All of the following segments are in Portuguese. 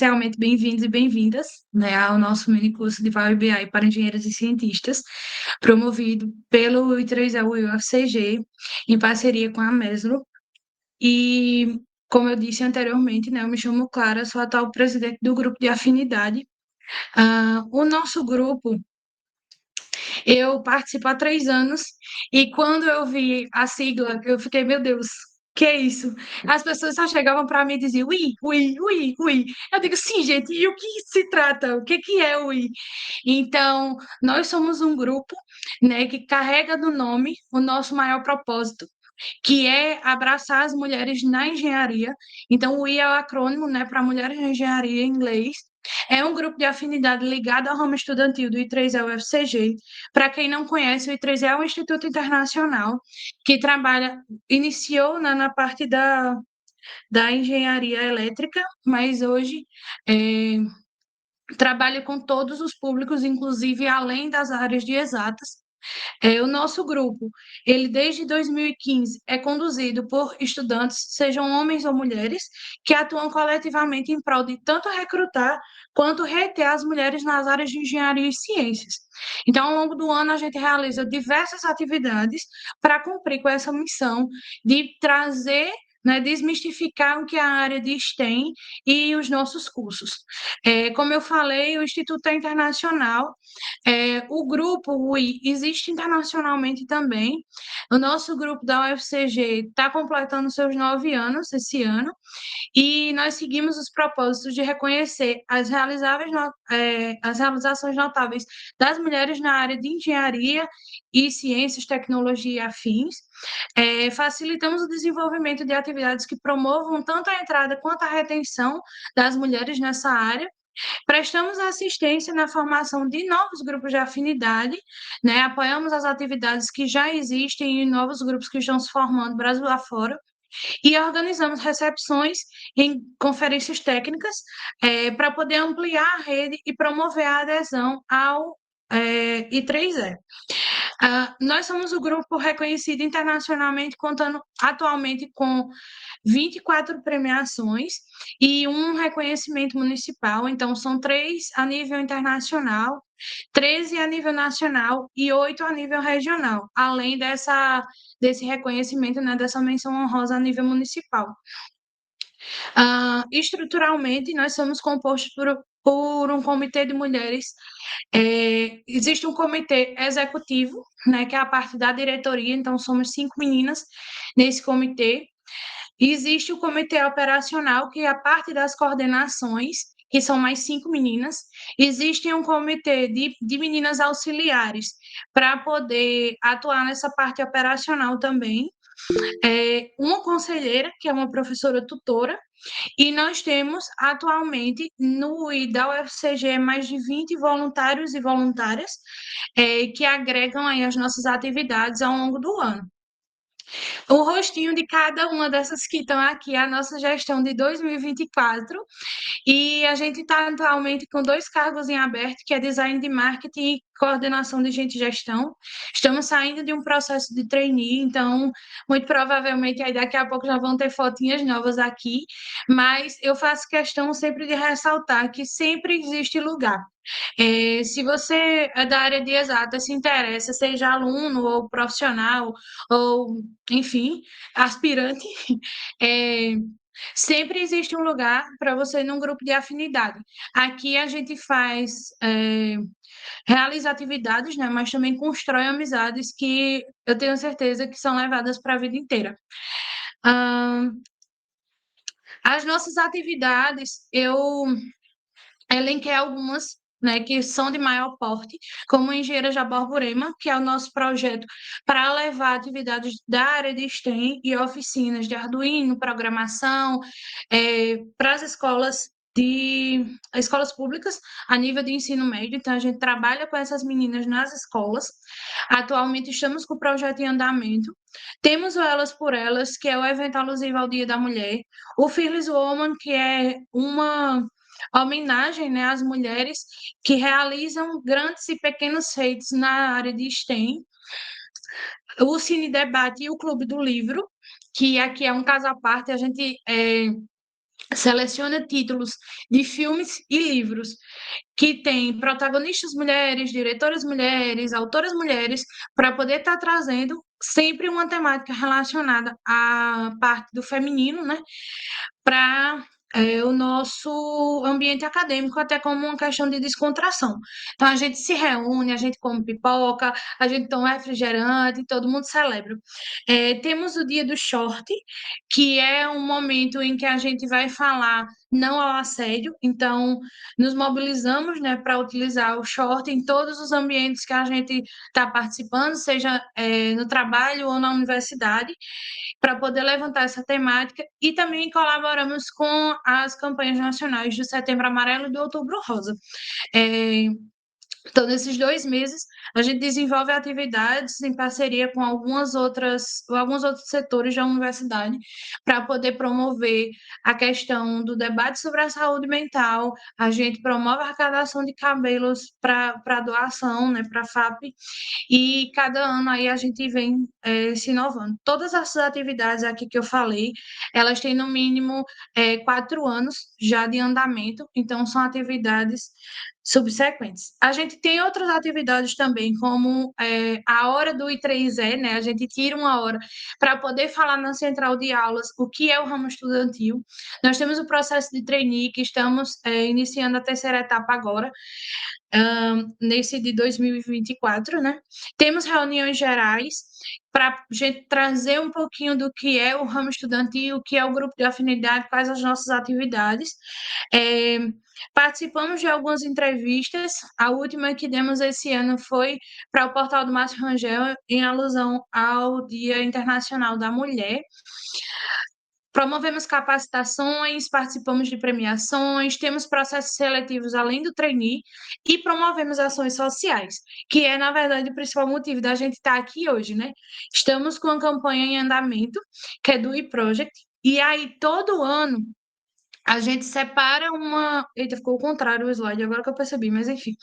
Realmente bem-vindos e bem-vindas, né, ao nosso mini curso de Power BI para engenheiros e cientistas, promovido pelo I3E e UFCG, em parceria com a Meslo. E, como eu disse anteriormente, né, eu me chamo Clara, sou a atual presidente do grupo de afinidade. O nosso grupo, eu participo há 3 anos, e quando eu vi a sigla, eu fiquei, meu Deus, que é isso? As pessoas só chegavam para mim e diziam, ui, ui, ui, ui. Eu digo, sim, gente, e o que se trata? O que é o ui? Então, nós somos um grupo, né, que carrega no nome o nosso maior propósito, que é abraçar as mulheres na engenharia. Então, o I é o acrônimo, né, para Mulheres na Engenharia em inglês. É um grupo de afinidade ligado ao ramo estudantil do I3E UFCG. Para quem não conhece, o I3E é um instituto internacional que trabalha, iniciou na parte da engenharia elétrica, mas hoje trabalha com todos os públicos, inclusive além das áreas de exatas. O nosso grupo, ele desde 2015 é conduzido por estudantes, sejam homens ou mulheres, que atuam coletivamente em prol de tanto recrutar quanto reter as mulheres nas áreas de engenharia e ciências. Então, ao longo do ano, a gente realiza diversas atividades para cumprir com essa missão de trazer, né, desmistificar o que é a área de STEM e os nossos cursos. Como eu falei, o Instituto é internacional, o grupo, o UI, existe internacionalmente também. O nosso grupo da UFCG está completando seus 9 anos esse ano, e nós seguimos os propósitos de reconhecer as realizações notáveis das mulheres na área de engenharia e ciências, tecnologia e afins. Facilitamos o desenvolvimento de atividades que promovam tanto a entrada quanto a retenção das mulheres nessa área. Prestamos assistência na formação de novos grupos de afinidade, né? Apoiamos as atividades que já existem e novos grupos que estão se formando Brasil afora, e organizamos recepções em conferências técnicas para poder ampliar a rede e promover a adesão ao I3E. Nós somos o grupo reconhecido internacionalmente, contando atualmente com 24 premiações e um reconhecimento municipal. Então, são 3 a nível internacional, 13 a nível nacional e 8 a nível regional, além desse reconhecimento, né, dessa menção honrosa a nível municipal. Estruturalmente, nós somos compostos por um comitê de mulheres. Existe um comitê executivo, né, que é a parte da diretoria, então somos 5 meninas nesse comitê. Existe o comitê operacional, que é a parte das coordenações, que são mais 5 meninas. Existe um comitê de meninas auxiliares, para poder atuar nessa parte operacional também. Uma conselheira, que é uma professora tutora, e nós temos atualmente no IDA UFCG mais de 20 voluntários e voluntárias que agregam aí as nossas atividades ao longo do ano. O rostinho de cada uma dessas que estão aqui, a nossa gestão de 2024, e a gente está atualmente com 2 cargos em aberto, que é design de marketing e coordenação de gente e gestão. Estamos saindo de um processo de trainee, então, muito provavelmente, aí daqui a pouco já vão ter fotinhas novas aqui, mas eu faço questão sempre de ressaltar que sempre existe lugar. Se você é da área de exata, se interessa, seja aluno ou profissional, ou, enfim, aspirante, é, sempre existe um lugar para você num grupo de afinidade. Aqui a gente realiza atividades, né, mas também constrói amizades que eu tenho certeza que são levadas para a vida inteira. As nossas atividades, eu elenquei algumas, né, que são de maior porte, como Engenheira de Borborema, que é o nosso projeto para levar atividades da área de STEM e oficinas de Arduino, programação, para as escolas públicas a nível de ensino médio. Então, a gente trabalha com essas meninas nas escolas. Atualmente, estamos com o projeto em andamento. Temos o Elas por Elas, que é o evento alusivo ao Dia da Mulher. O Fearless Woman, que é uma homenagem, né, às mulheres que realizam grandes e pequenos feitos na área de STEM. O Cine Debate e o Clube do Livro, que aqui é um caso à parte, a gente seleciona títulos de filmes e livros que tem protagonistas mulheres, diretoras mulheres, autoras mulheres, para poder estar trazendo sempre uma temática relacionada à parte do feminino, né? Para o nosso ambiente acadêmico, até como uma questão de descontração. Então, a gente se reúne, a gente come pipoca, a gente toma refrigerante, todo mundo celebra. Temos o dia do short, que é um momento em que a gente vai falar não ao assédio, então nos mobilizamos, né, para utilizar o short em todos os ambientes que a gente está participando, seja no trabalho ou na universidade, para poder levantar essa temática, e também colaboramos com as campanhas nacionais do Setembro Amarelo e do Outubro Rosa. É, então, nesses 2 meses, a gente desenvolve atividades em parceria com alguns outros setores da universidade para poder promover a questão do debate sobre a saúde mental. A gente promove a arrecadação de cabelos para doação, né, para a FAP, e cada ano aí a gente vem se inovando. Todas essas atividades aqui que eu falei, elas têm no mínimo 4 anos já de andamento, então são atividades subsequentes. A gente tem outras atividades também, como a hora do I3E, né? A gente tira uma hora para poder falar na central de aulas o que é o ramo estudantil. Nós temos o processo de trainee, que estamos iniciando a terceira etapa agora, nesse de 2024, né? Temos reuniões gerais para a gente trazer um pouquinho do que é o ramo estudantil, o que é o grupo de afinidade, quais as nossas atividades. É, participamos de algumas entrevistas, a última que demos esse ano foi para o portal do Márcio Rangel, em alusão ao Dia Internacional da Mulher. Promovemos capacitações, participamos de premiações, temos processos seletivos além do trainee e promovemos ações sociais, que é, na verdade, o principal motivo da gente estar aqui hoje, né? Estamos com uma campanha em andamento, que é do e-Project, e aí todo ano a gente separa uma. Eita, ficou o contrário o slide, agora que eu percebi, mas enfim.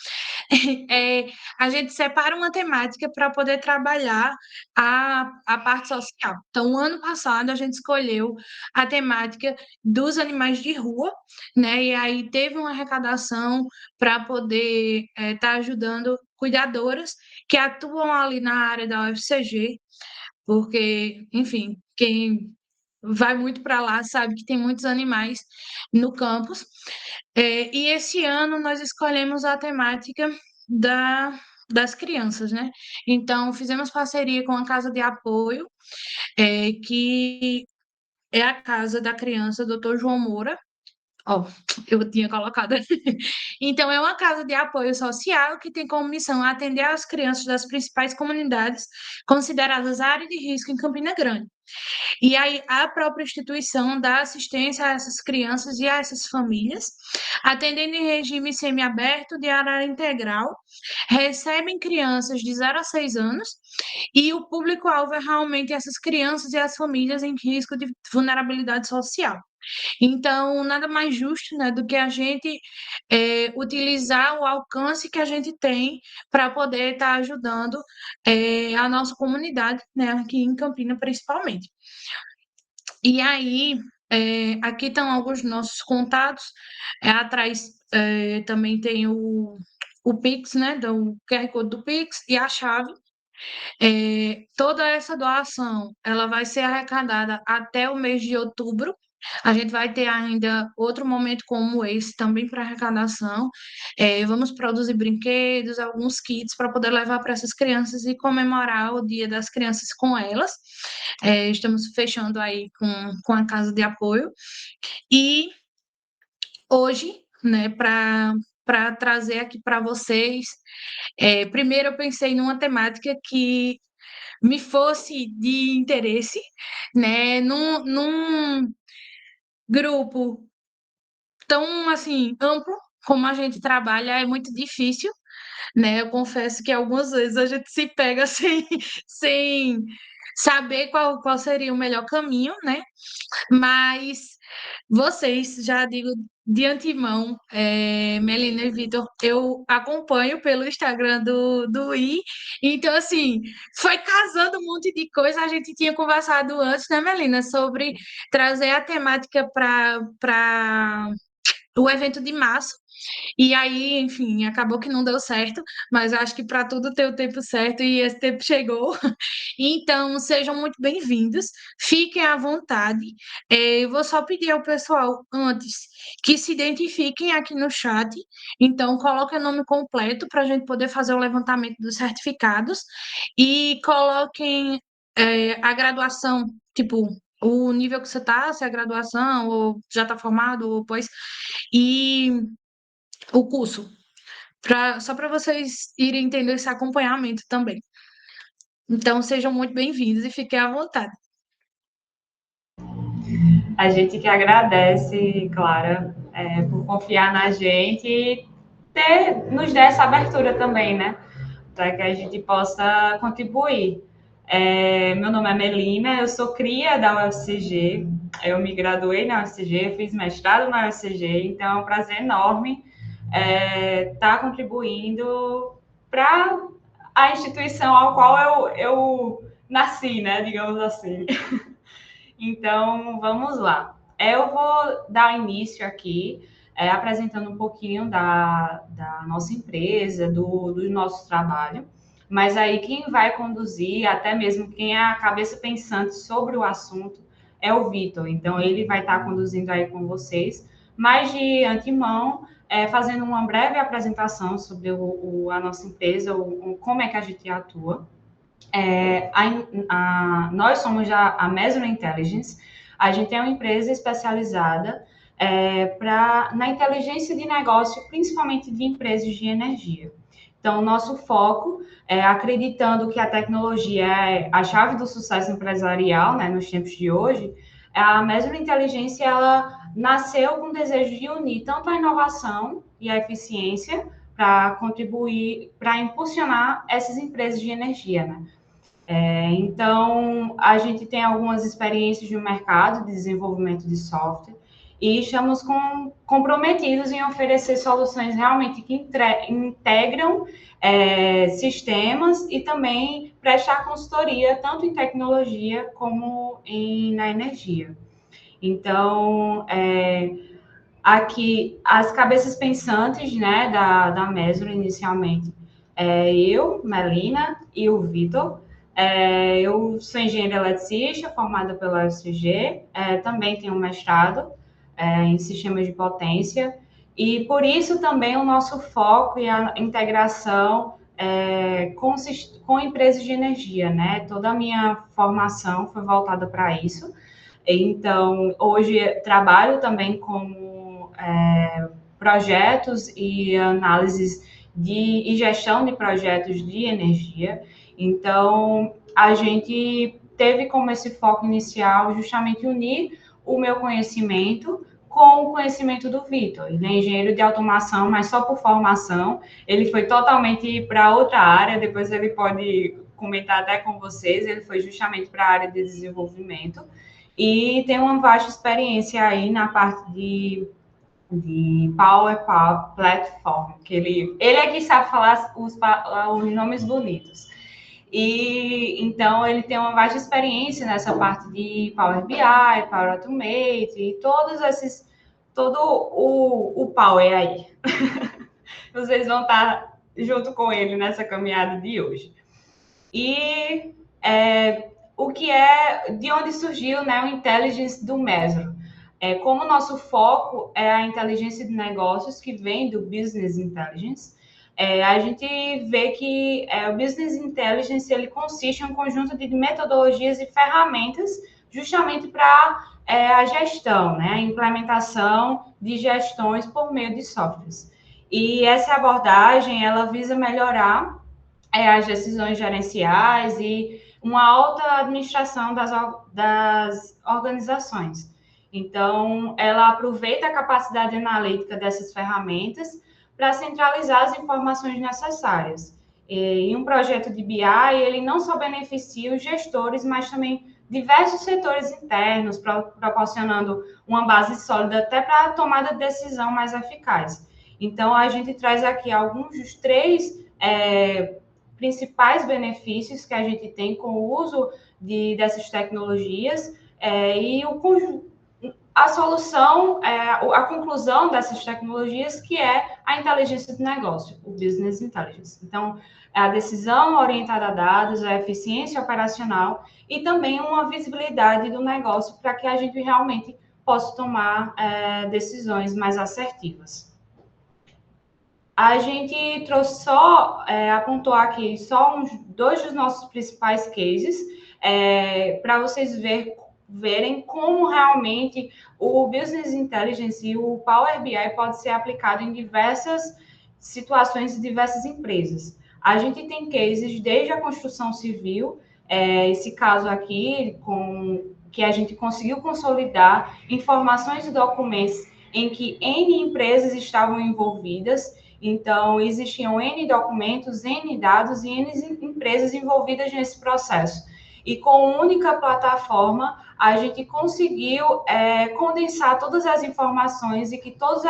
A gente separa uma temática para poder trabalhar a parte social. Então, o ano passado, a gente escolheu a temática dos animais de rua, né? E aí teve uma arrecadação para poder estar ajudando cuidadoras que atuam ali na área da UFCG, porque, enfim, quem vai muito para lá sabe que tem muitos animais no campus. E esse ano nós escolhemos a temática das crianças, né? Então, fizemos parceria com a Casa de Apoio, que é a Casa da Criança Doutor João Moura. Ó, eu tinha colocado. Então, é uma casa de apoio social que tem como missão atender as crianças das principais comunidades consideradas área de risco em Campina Grande. E aí a própria instituição dá assistência a essas crianças e a essas famílias, atendendo em regime semiaberto de área integral, recebem crianças de 0 a 6 anos, e o público-alvo é realmente essas crianças e as famílias em risco de vulnerabilidade social. Então, nada mais justo, né, do que a gente utilizar o alcance que a gente tem para poder estar ajudando a nossa comunidade, né, aqui em Campina, principalmente. E aí, aqui estão alguns nossos contatos. Atrás também tem o Pix, né? O QR Code do Pix e a chave. Toda essa doação ela vai ser arrecadada até o mês de outubro. A gente vai ter ainda outro momento como esse também para arrecadação. Vamos produzir brinquedos, alguns kits para poder levar para essas crianças e comemorar o Dia das Crianças com elas. Estamos fechando aí com a Casa de Apoio. E hoje, né, para trazer aqui para vocês, primeiro eu pensei numa temática que me fosse de interesse, né, num grupo tão assim amplo como a gente trabalha, é muito difícil né? Eu confesso que algumas vezes a gente se pega sem saber qual seria o melhor caminho, né? Mas vocês, já digo de antemão, Melina e Vitor, eu acompanho pelo Instagram do I, então, assim, foi casando um monte de coisa. A gente tinha conversado antes, né, Melina, sobre trazer a temática para o evento de março. E aí, enfim, acabou que não deu certo, mas eu acho que para tudo tem o tempo certo e esse tempo chegou. Então, sejam muito bem-vindos, fiquem à vontade. Eu vou só pedir ao pessoal antes que se identifiquem aqui no chat. Então, coloquem o nome completo para a gente poder fazer o levantamento dos certificados e coloquem a graduação, tipo, o nível que você está, se é graduação, ou já está formado, ou pois, e o curso, só para vocês irem entender esse acompanhamento também. Então, sejam muito bem-vindos e fiquem à vontade. A gente que agradece, Clara, por confiar na gente e nos dar essa abertura também, né? Para que a gente possa contribuir. Meu nome é Melina, eu sou cria da UFCG, eu me graduei na UFCG, fiz mestrado na UFCG, então é um prazer enorme estar contribuindo para a instituição ao qual eu nasci, né? Digamos assim. Então, vamos lá. Eu vou dar início aqui, apresentando um pouquinho da nossa empresa, do nosso trabalho. Mas aí quem vai conduzir, até mesmo quem é a cabeça pensante sobre o assunto, é o Vitor. Então, ele vai estar conduzindo aí com vocês. Mas de antemão, fazendo uma breve apresentação sobre a nossa empresa, como é que a gente atua. Nós somos a Mesro Intelligence. A gente é uma empresa especializada na inteligência de negócio, principalmente de empresas de energia. Então, o nosso foco, acreditando que a tecnologia é a chave do sucesso empresarial, né, nos tempos de hoje, a Mesro Inteligência ela nasceu com o desejo de unir tanto a inovação e a eficiência para contribuir, para impulsionar essas empresas de energia, né? Então, a gente tem algumas experiências no mercado de desenvolvimento de software e estamos comprometidos em oferecer soluções realmente que integram sistemas e também prestar consultoria tanto em tecnologia como na energia. Então, aqui, as cabeças pensantes, né, da Mesro inicialmente, eu, Melina e o Vitor. Eu sou engenheira eletricista, formada pela UFCG, também tenho um mestrado em sistemas de potência, e por isso também o nosso foco e a integração com empresas de energia, né? Toda a minha formação foi voltada para isso. Então, hoje trabalho também com projetos e análises e gestão de projetos de energia. Então, a gente teve como esse foco inicial justamente unir o meu conhecimento com o conhecimento do Vitor. Ele é engenheiro de automação, mas só por formação. Ele foi totalmente para outra área, depois ele pode comentar até com vocês, ele foi justamente para a área de desenvolvimento. E tem uma vasta experiência aí na parte de Power Platform, que ele é que sabe falar os nomes bonitos. E então ele tem uma vasta experiência nessa parte de Power BI, Power Automate e todo o Power aí. Vocês vão estar junto com ele nessa caminhada de hoje. E de onde surgiu, né, o Intelligence do Mesro. Como o nosso foco é a inteligência de negócios, que vem do Business Intelligence, a gente vê que o Business Intelligence ele consiste em um conjunto de metodologias e ferramentas justamente para a gestão, né, a implementação de gestões por meio de softwares. E essa abordagem, ela visa melhorar as decisões gerenciais e uma alta administração das organizações. Então, ela aproveita a capacidade analítica dessas ferramentas para centralizar as informações necessárias. E um projeto de BI, ele não só beneficia os gestores, mas também diversos setores internos, proporcionando uma base sólida até para a tomada de decisão mais eficaz. Então, a gente traz aqui alguns dos três principais benefícios que a gente tem com o uso dessas tecnologias e a solução, a conclusão dessas tecnologias, que é a inteligência do negócio, o business intelligence. Então, é a decisão orientada a dados, a eficiência operacional e também uma visibilidade do negócio para que a gente realmente possa tomar decisões mais assertivas. A gente trouxe apontou aqui só dois dos nossos principais cases, para vocês verem como realmente o Business Intelligence e o Power BI pode ser aplicado em diversas situações e diversas empresas. A gente tem cases desde a construção civil, esse caso aqui, que a gente conseguiu consolidar informações e documentos em que N empresas estavam envolvidas. Então, existiam N documentos, N dados e N empresas envolvidas nesse processo. E com uma única plataforma, a gente conseguiu condensar todas as informações e que todos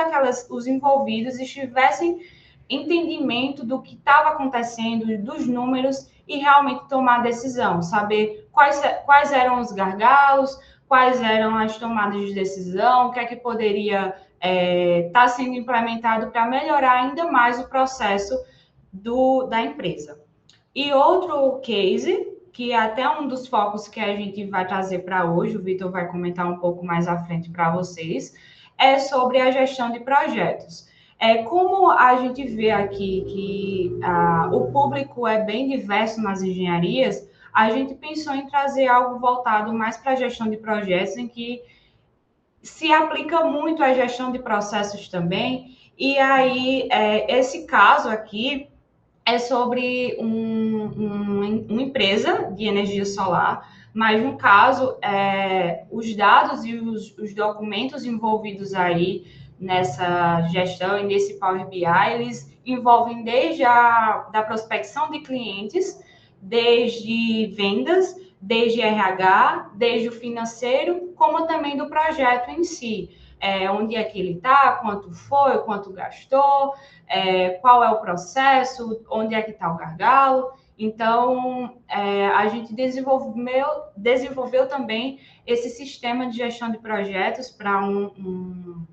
os envolvidos estivessem entendimento do que estava acontecendo, dos números, e realmente tomar decisão, saber quais eram os gargalos, quais eram as tomadas de decisão, o que é que poderia está sendo implementado para melhorar ainda mais o processo da empresa. E outro case, que é até um dos focos que a gente vai trazer para hoje, o Vitor vai comentar um pouco mais à frente para vocês, é sobre a gestão de projetos. Como a gente vê aqui que o público é bem diverso nas engenharias, a gente pensou em trazer algo voltado mais para a gestão de projetos, em que se aplica muito à gestão de processos também. E aí, esse caso aqui é sobre uma empresa de energia solar, mas no caso, os dados e os documentos envolvidos aí nessa gestão e nesse Power BI, eles envolvem desde da prospecção de clientes, desde vendas, desde RH, desde o financeiro, como também do projeto em si. Onde é que ele está, quanto foi, quanto gastou, qual é o processo, onde é que está o gargalo. Então, a gente desenvolveu também esse sistema de gestão de projetos para um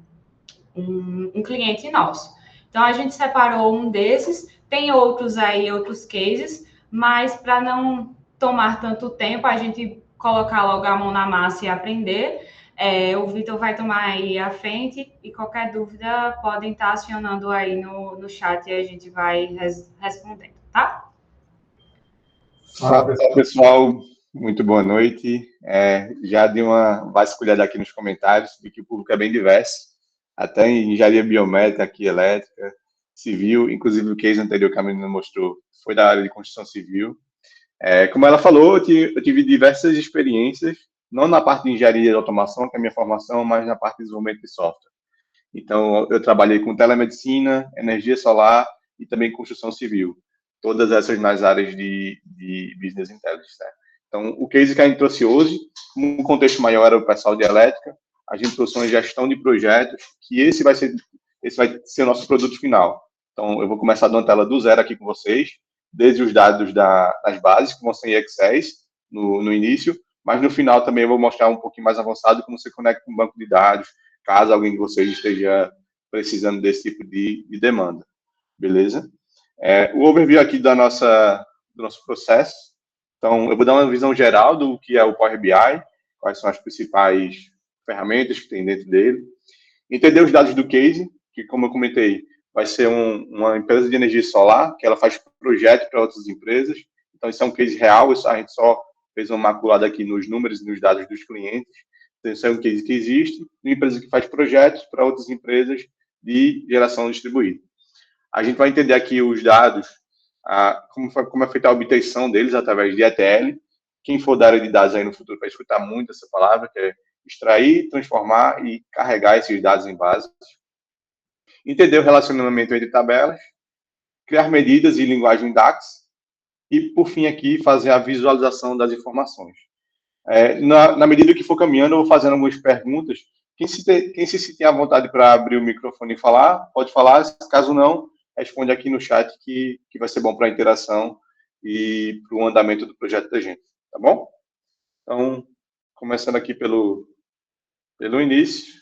cliente nosso. Então, a gente separou um desses, tem outros aí, outros cases, mas para não tomar tanto tempo, a gente colocar logo a mão na massa e aprender. O Vitor vai tomar aí a frente e qualquer dúvida podem estar acionando aí no chat e a gente vai respondendo, tá? Fala, pessoal. Muito boa noite. Já dei uma vasculhada aqui nos comentários, vi que o público é bem diverso, até em engenharia biométrica, aqui, elétrica, civil, inclusive o case anterior que a menina mostrou foi da área de construção civil. Como ela falou, eu tive diversas experiências, não na parte de engenharia de automação, que é a minha formação, mas na parte de desenvolvimento de software. Então, eu trabalhei com telemedicina, energia solar e também construção civil. Todas essas nas áreas de business intelligence. Né? Então, o case que a gente trouxe hoje, como um contexto maior era o pessoal de elétrica, a gente trouxe uma gestão de projetos, que esse vai ser o nosso produto final. Então, eu vou começar dando tela do zero aqui com vocês, desde os dados das bases, que vão ser em Excel no início, mas no final também eu vou mostrar um pouquinho mais avançado como você conecta com um banco de dados, caso alguém de vocês esteja precisando desse tipo de demanda. Beleza? O overview aqui do nosso processo. Então, eu vou dar uma visão geral do que é o Power BI, quais são as principais ferramentas que tem dentro dele. Entender os dados do case, que, como eu comentei, vai ser uma empresa de energia solar, que ela faz projeto para outras empresas. Então, isso é um case real, a gente só fez uma maculada aqui nos números e nos dados dos clientes. Então, isso é um case que existe, uma empresa que faz projetos para outras empresas de geração distribuída. A gente vai entender aqui os dados, como é feita a obtenção deles através de ETL. Quem for da área de dados aí no futuro vai escutar muito essa palavra, que é extrair, transformar e carregar esses dados em bases. entender o relacionamento entre tabelas, criar medidas e linguagem DAX, e, por fim, aqui, fazer a visualização das informações. Na medida que for caminhando, eu vou fazendo algumas perguntas. Quem se sentir à vontade para abrir o microfone e falar, pode falar. Caso não, responde aqui no chat, que vai ser bom para a interação e para o andamento do projeto da gente, tá bom? Então, começando aqui pelo início.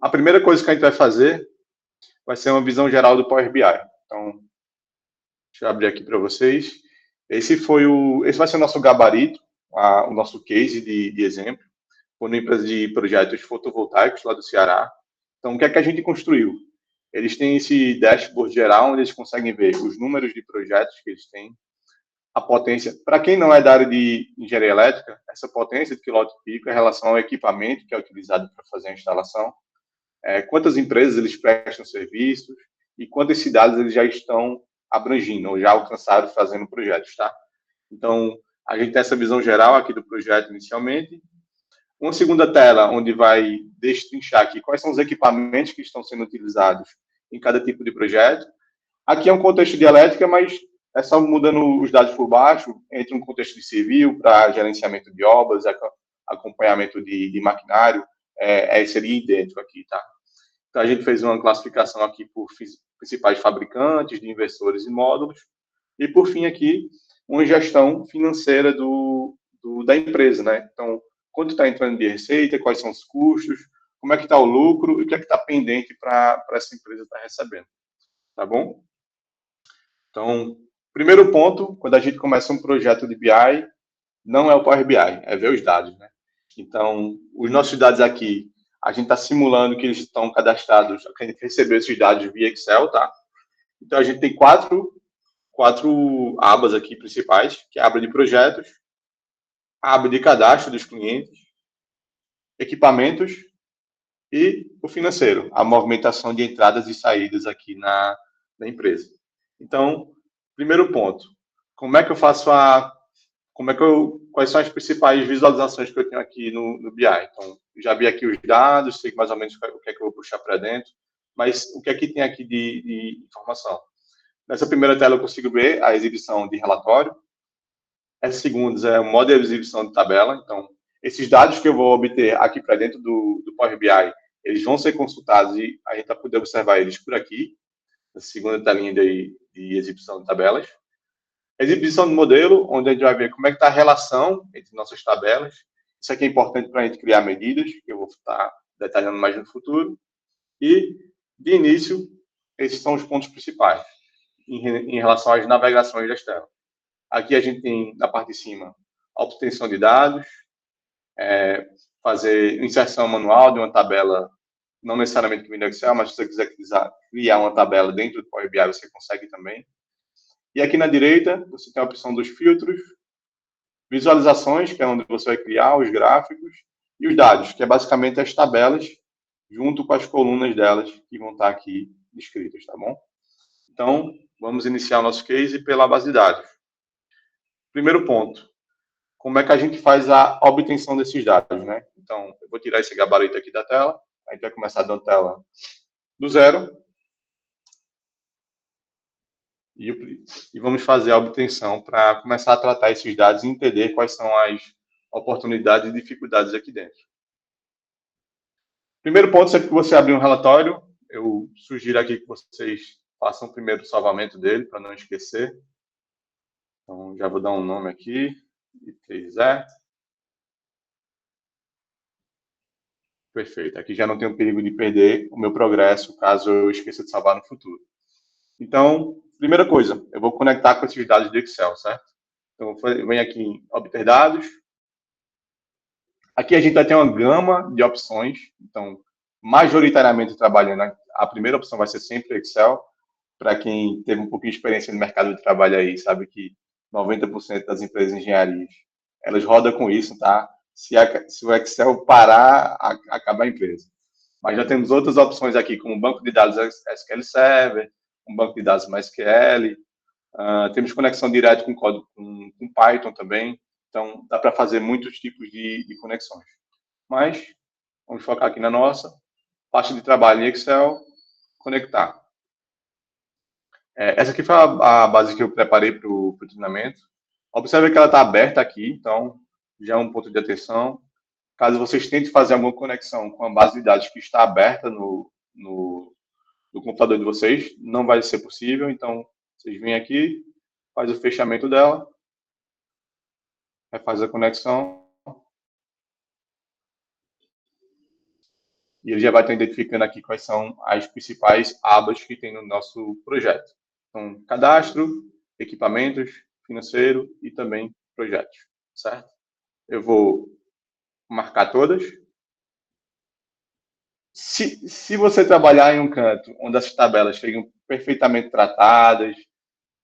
A primeira coisa que a gente vai fazer vai ser uma visão geral do Power BI. Então, deixa eu abrir aqui para vocês. Esse vai ser o nosso gabarito, o nosso case de exemplo, por uma empresa de projetos fotovoltaicos lá do Ceará. Então, o que é que a gente construiu? Eles têm esse dashboard geral, onde eles conseguem ver os números de projetos que eles têm, a potência. Para quem não é da área de engenharia elétrica, essa potência de quilowatt-pico é em relação ao equipamento que é utilizado para fazer a instalação, quantas empresas eles prestam serviços e quantas cidades eles já estão abrangindo ou já alcançaram fazendo projetos, tá? Então, a gente tem essa visão geral aqui do projeto inicialmente. Uma segunda tela, onde vai destrinchar aqui quais são os equipamentos que estão sendo utilizados em cada tipo de projeto. Aqui é um contexto de elétrica, mas é só mudando os dados por baixo, entre um contexto de civil para gerenciamento de obras, acompanhamento de maquinário, seria idêntico aqui, tá? Então, a gente fez uma classificação aqui por principais fabricantes, de inversores e módulos, e, por fim, aqui, uma gestão financeira da empresa, né? Então, quanto está entrando de receita, quais são os custos, como é que está o lucro e o que é que está pendente para essa empresa estar recebendo, tá bom? Então, primeiro ponto, quando a gente começa um projeto de BI, não é o Power BI, é ver os dados, né? Então, os nossos dados aqui, a gente está simulando que eles estão cadastrados, a gente recebeu esses dados via Excel, tá? Então, a gente tem quatro abas aqui principais, que é a aba de projetos, a aba de cadastro dos clientes, equipamentos e o financeiro, a movimentação de entradas e saídas aqui na empresa. Então, primeiro ponto, quais são as principais visualizações que eu tenho aqui no BI? Então, já vi aqui os dados, sei mais ou menos o que é que eu vou puxar para dentro, mas o que é que tem aqui de informação? Nessa primeira tela eu consigo ver a exibição de relatório. Essa segunda é o modo de exibição de tabela. Então, esses dados que eu vou obter aqui para dentro do Power BI, eles vão ser consultados e a gente vai poder observar eles por aqui, na segunda telinha de exibição de tabelas. Exibição de modelo, onde a gente vai ver como é que está a relação entre nossas tabelas. Isso aqui é importante para a gente criar medidas, que eu vou estar detalhando mais no futuro. E, de início, esses são os pontos principais em relação às navegações das telas. Aqui a gente tem, na parte de cima, a obtenção de dados, fazer inserção manual de uma tabela, não necessariamente que vem do Excel, mas se você quiser criar uma tabela dentro do Power BI, você consegue também. E aqui na direita, você tem a opção dos filtros, visualizações, que é onde você vai criar os gráficos, e os dados, que é basicamente as tabelas, junto com as colunas delas, que vão estar aqui descritas, tá bom? Então, vamos iniciar o nosso case pela base de dados. Primeiro ponto, como é que a gente faz a obtenção desses dados, né? Então, eu vou tirar esse gabarito aqui da tela, a gente vai começar da tela do zero, e vamos fazer a obtenção para começar a tratar esses dados e entender quais são as oportunidades e dificuldades aqui dentro. Primeiro ponto, sempre que você abrir um relatório, eu sugiro aqui que vocês façam primeiro o salvamento dele, para não esquecer. Então, já vou dar um nome aqui, I3E. Perfeito. Aqui já não tem o perigo de perder o meu progresso, caso eu esqueça de salvar no futuro. Então, primeira coisa, eu vou conectar com esses dados de Excel, certo? Então, eu venho aqui em obter dados. Aqui a gente vai ter uma gama de opções. Então, majoritariamente trabalhando, a primeira opção vai ser sempre Excel. Para quem teve um pouquinho de experiência no mercado de trabalho aí, sabe que 90% das empresas de engenharia, elas rodam com isso, tá? Se o Excel parar, acaba a empresa. Mas já temos outras opções aqui, como banco de dados SQL Server, um banco de dados MySQL, temos conexão direta com código com Python também, então dá para fazer muitos tipos de conexões. Mas vamos focar aqui na nossa. pasta de trabalho em Excel, conectar. Essa aqui foi a base que eu preparei para o treinamento. Observe que ela está aberta aqui, então já é um ponto de atenção. Caso vocês tentem fazer alguma conexão com a base de dados que está aberta no computador de vocês, não vai ser possível. Então, vocês vêm aqui, faz o fechamento dela, faz a conexão, e ele já vai estar identificando aqui quais são as principais abas que tem no nosso projeto. Então, cadastro, equipamentos, financeiro e também projetos, certo? Eu vou marcar todas. Se você trabalhar em um canto onde as tabelas cheguem perfeitamente tratadas,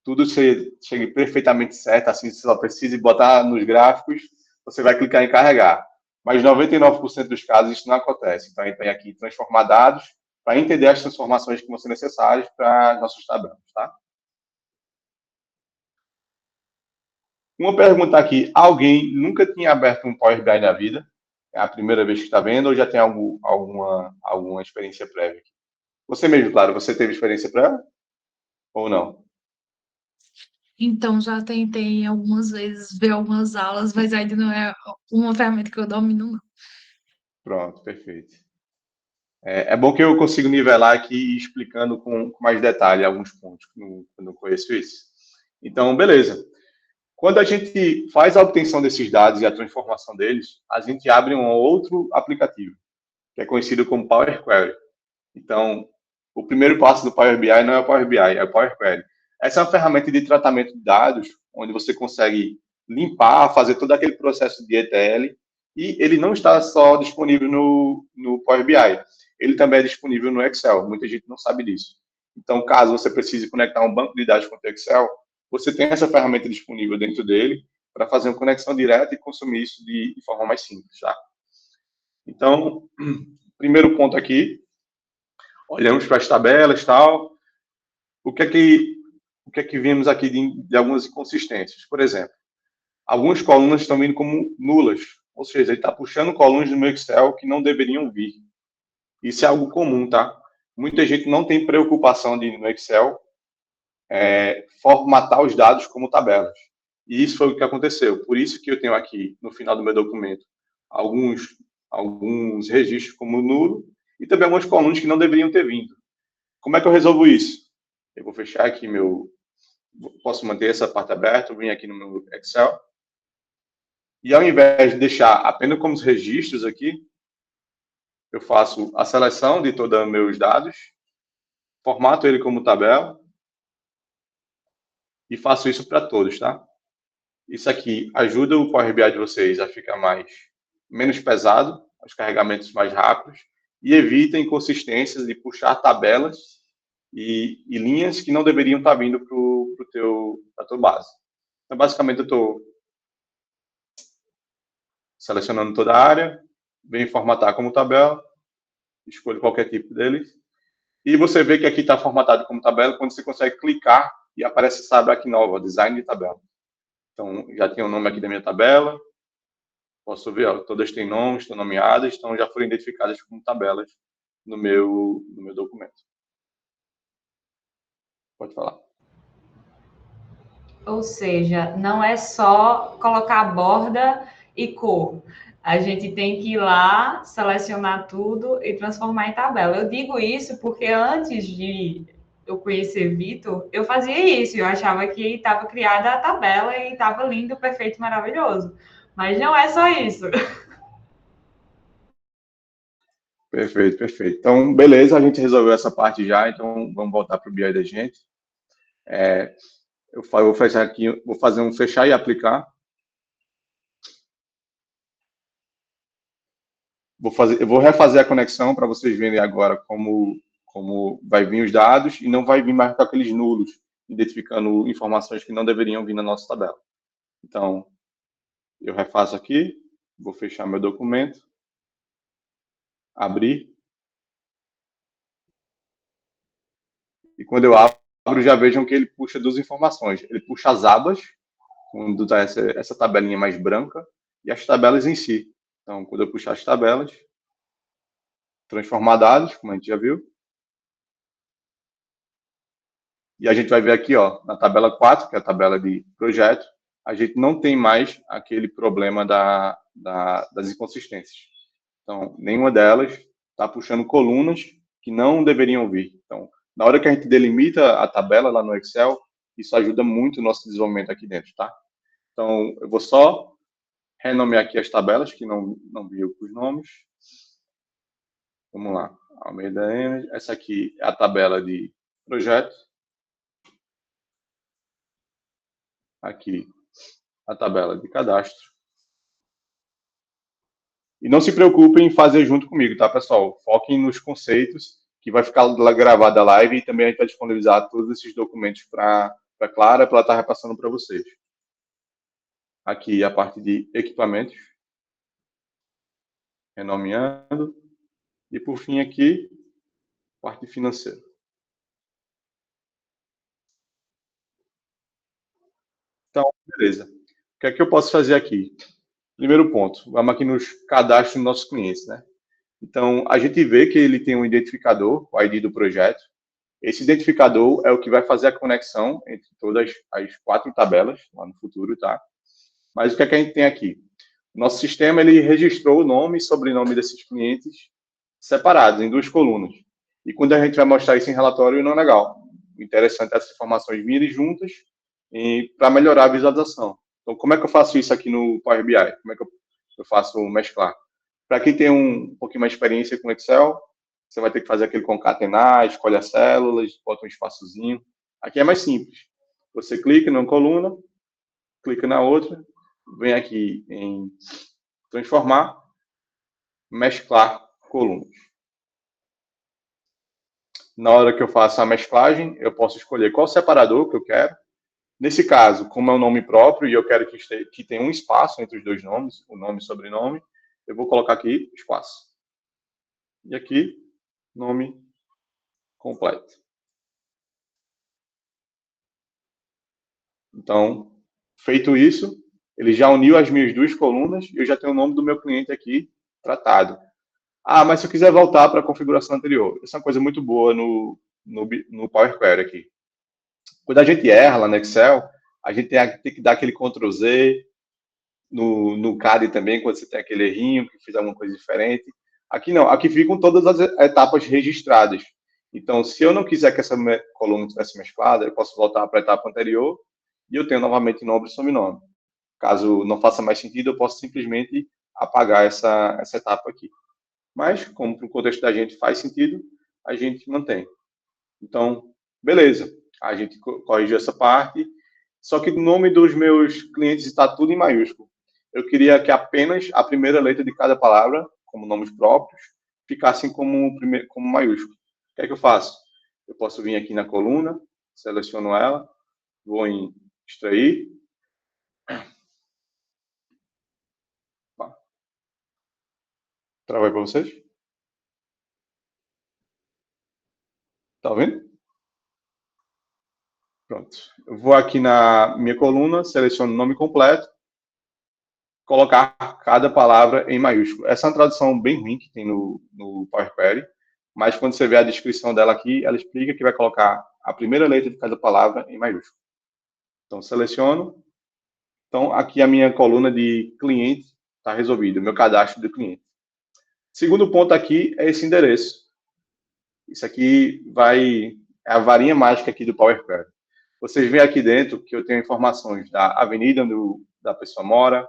tudo chegue perfeitamente certo, assim, se só precise botar nos gráficos, você vai clicar em carregar. Mas 99% dos casos isso não acontece. Então, a gente tem aqui transformar dados para entender as transformações que vão ser necessárias para nossos tabelas, tá? Uma pergunta aqui, alguém nunca tinha aberto um Power BI na vida? É a primeira vez que está vendo ou já tem alguma experiência prévia? Você mesmo, claro, você teve experiência prévia ou não? Então, já tentei algumas vezes ver algumas aulas, mas ainda não é uma ferramenta que eu domino, não. Pronto, perfeito. É bom que eu consigo nivelar aqui explicando com mais detalhe alguns pontos, que eu não conheço isso. Então, beleza. Quando a gente faz a obtenção desses dados e a transformação deles, a gente abre um outro aplicativo, que é conhecido como Power Query. Então, o primeiro passo do Power BI não é o Power BI, é o Power Query. Essa é uma ferramenta de tratamento de dados, onde você consegue limpar, fazer todo aquele processo de ETL, e ele não está só disponível no Power BI, ele também é disponível no Excel. Muita gente não sabe disso. Então, caso você precise conectar um banco de dados com o Excel, você tem essa ferramenta disponível dentro dele para fazer uma conexão direta e consumir isso de forma mais simples, tá? Então, primeiro ponto aqui, olhamos para as tabelas e tal. O que é que vimos aqui de algumas inconsistências? Por exemplo, algumas colunas estão vindo como nulas, ou seja, ele está puxando colunas do meu Excel que não deveriam vir. Isso é algo comum, tá? Muita gente não tem preocupação de, no Excel, formatar os dados como tabelas. E isso foi o que aconteceu. Por isso que eu tenho aqui, no final do meu documento, alguns registros como nulo e também algumas colunas que não deveriam ter vindo. Como é que eu resolvo isso? Eu vou fechar aqui posso manter essa parte aberta, vim aqui no meu Excel. E ao invés de deixar apenas como os registros aqui, eu faço a seleção de todos os meus dados, formato ele como tabela e faço isso para todos, tá? Isso aqui ajuda o Power BI de vocês a ficar menos pesado, os carregamentos mais rápidos e evita inconsistências de puxar tabelas e linhas que não deveriam estar vindo para a tua base. Então, basicamente, eu estou selecionando toda a área, venho formatar como tabela, escolho qualquer tipo deles, e você vê que aqui está formatado como tabela quando você consegue clicar e aparece essa aba aqui nova, design de tabela. Então, já tem o nome aqui da minha tabela, posso ver, ó, todas têm nomes, estão nomeadas, então já foram identificadas como tabelas no meu documento. Pode falar. Ou seja, não é só colocar borda e cor. A gente tem que ir lá, selecionar tudo e transformar em tabela. Eu digo isso porque antes de eu conhecer Vitor, eu fazia isso. Eu achava que estava criada a tabela e estava lindo, perfeito, maravilhoso. Mas não é só isso. Perfeito, perfeito. Então, beleza, a gente resolveu essa parte já, então vamos voltar para o BI da gente. Eu vou fechar aqui, vou fazer um fechar e aplicar. Eu vou refazer a conexão para vocês verem agora como vai vir os dados e não vai vir mais com aqueles nulos, identificando informações que não deveriam vir na nossa tabela. Então, eu refaço aqui, vou fechar meu documento, abrir. E quando eu abro, já vejam que ele puxa duas informações. Ele puxa as abas, quando está essa tabelinha mais branca, e as tabelas em si. Então, quando eu puxar as tabelas, transformar dados, como a gente já viu. E a gente vai ver aqui, ó, na tabela 4, que é a tabela de projeto, a gente não tem mais aquele problema das inconsistências. Então, nenhuma delas está puxando colunas que não deveriam vir. Então, na hora que a gente delimita a tabela lá no Excel, isso ajuda muito o nosso desenvolvimento aqui dentro, tá? Então, eu vou só renomear aqui as tabelas, que não viu os nomes. Vamos lá. Almeida Energy. Essa aqui é a tabela de projeto. Aqui, a tabela de cadastro. E não se preocupem em fazer junto comigo, tá, pessoal? Foquem nos conceitos, que vai ficar gravada a live e também a gente vai disponibilizar todos esses documentos para a Clara, para ela estar repassando para vocês. Aqui a parte de equipamentos. Renomeando. E por fim aqui, parte financeira. Então, beleza. O que é que eu posso fazer aqui? Primeiro ponto, vamos aqui nos cadastros dos nossos clientes, né? Então, a gente vê que ele tem um identificador, o ID do projeto. Esse identificador é o que vai fazer a conexão entre todas as 4 tabelas lá no futuro, tá? Mas o que é que a gente tem aqui? O nosso sistema, ele registrou o nome e sobrenome desses clientes separados, em 2 colunas. E quando a gente vai mostrar isso em relatório, não é legal. O interessante é essas informações virem juntas para melhorar a visualização. Então, como é que eu faço isso aqui no Power BI? Como é que eu faço mesclar? Para quem tem um pouquinho mais de experiência com Excel, você vai ter que fazer aquele concatenar, escolhe as células, bota um espaçozinho. Aqui é mais simples. Você clica numa coluna, clica na outra, vem aqui em transformar, mesclar colunas. Na hora que eu faço a mesclagem, eu posso escolher qual separador que eu quero. Nesse caso, como é um nome próprio e eu quero que tenha um espaço entre os 2 nomes, o nome e o sobrenome, eu vou colocar aqui espaço. E aqui, nome completo. Então, feito isso, ele já uniu as minhas 2 colunas e eu já tenho o nome do meu cliente aqui tratado. Ah, mas se eu quiser voltar para a configuração anterior, isso é uma coisa muito boa no Power Query aqui. Quando a gente erra lá no Excel, a gente tem que dar aquele Ctrl Z, no CAD também, quando você tem aquele errinho, que fez alguma coisa diferente. Aqui não, aqui ficam todas as etapas registradas. Então, se eu não quiser que essa coluna tivesse mesclada, eu posso voltar para a etapa anterior e eu tenho novamente nome e sobrenome. Caso não faça mais sentido, eu posso simplesmente apagar essa etapa aqui. Mas, como para o contexto da gente faz sentido, a gente mantém. Então, beleza. A gente corrigiu essa parte. Só que o nome dos meus clientes está tudo em maiúsculo. Eu queria que apenas a primeira letra de cada palavra, como nomes próprios, ficassem como maiúsculo. O que é que eu faço? Eu posso vir aqui na coluna, seleciono ela, vou em extrair. Travei para vocês? Tá vendo? Pronto. Eu vou aqui na minha coluna, seleciono o nome completo, colocar cada palavra em maiúsculo. Essa é uma tradução bem ruim que tem no Power Query, mas quando você vê a descrição dela aqui, ela explica que vai colocar a primeira letra de cada palavra em maiúsculo. Então, seleciono. Então, aqui a minha coluna de cliente está resolvida, o meu cadastro de cliente. Segundo ponto aqui é esse endereço. Isso aqui é a varinha mágica aqui do Power Query. Vocês veem aqui dentro que eu tenho informações da avenida onde da pessoa mora,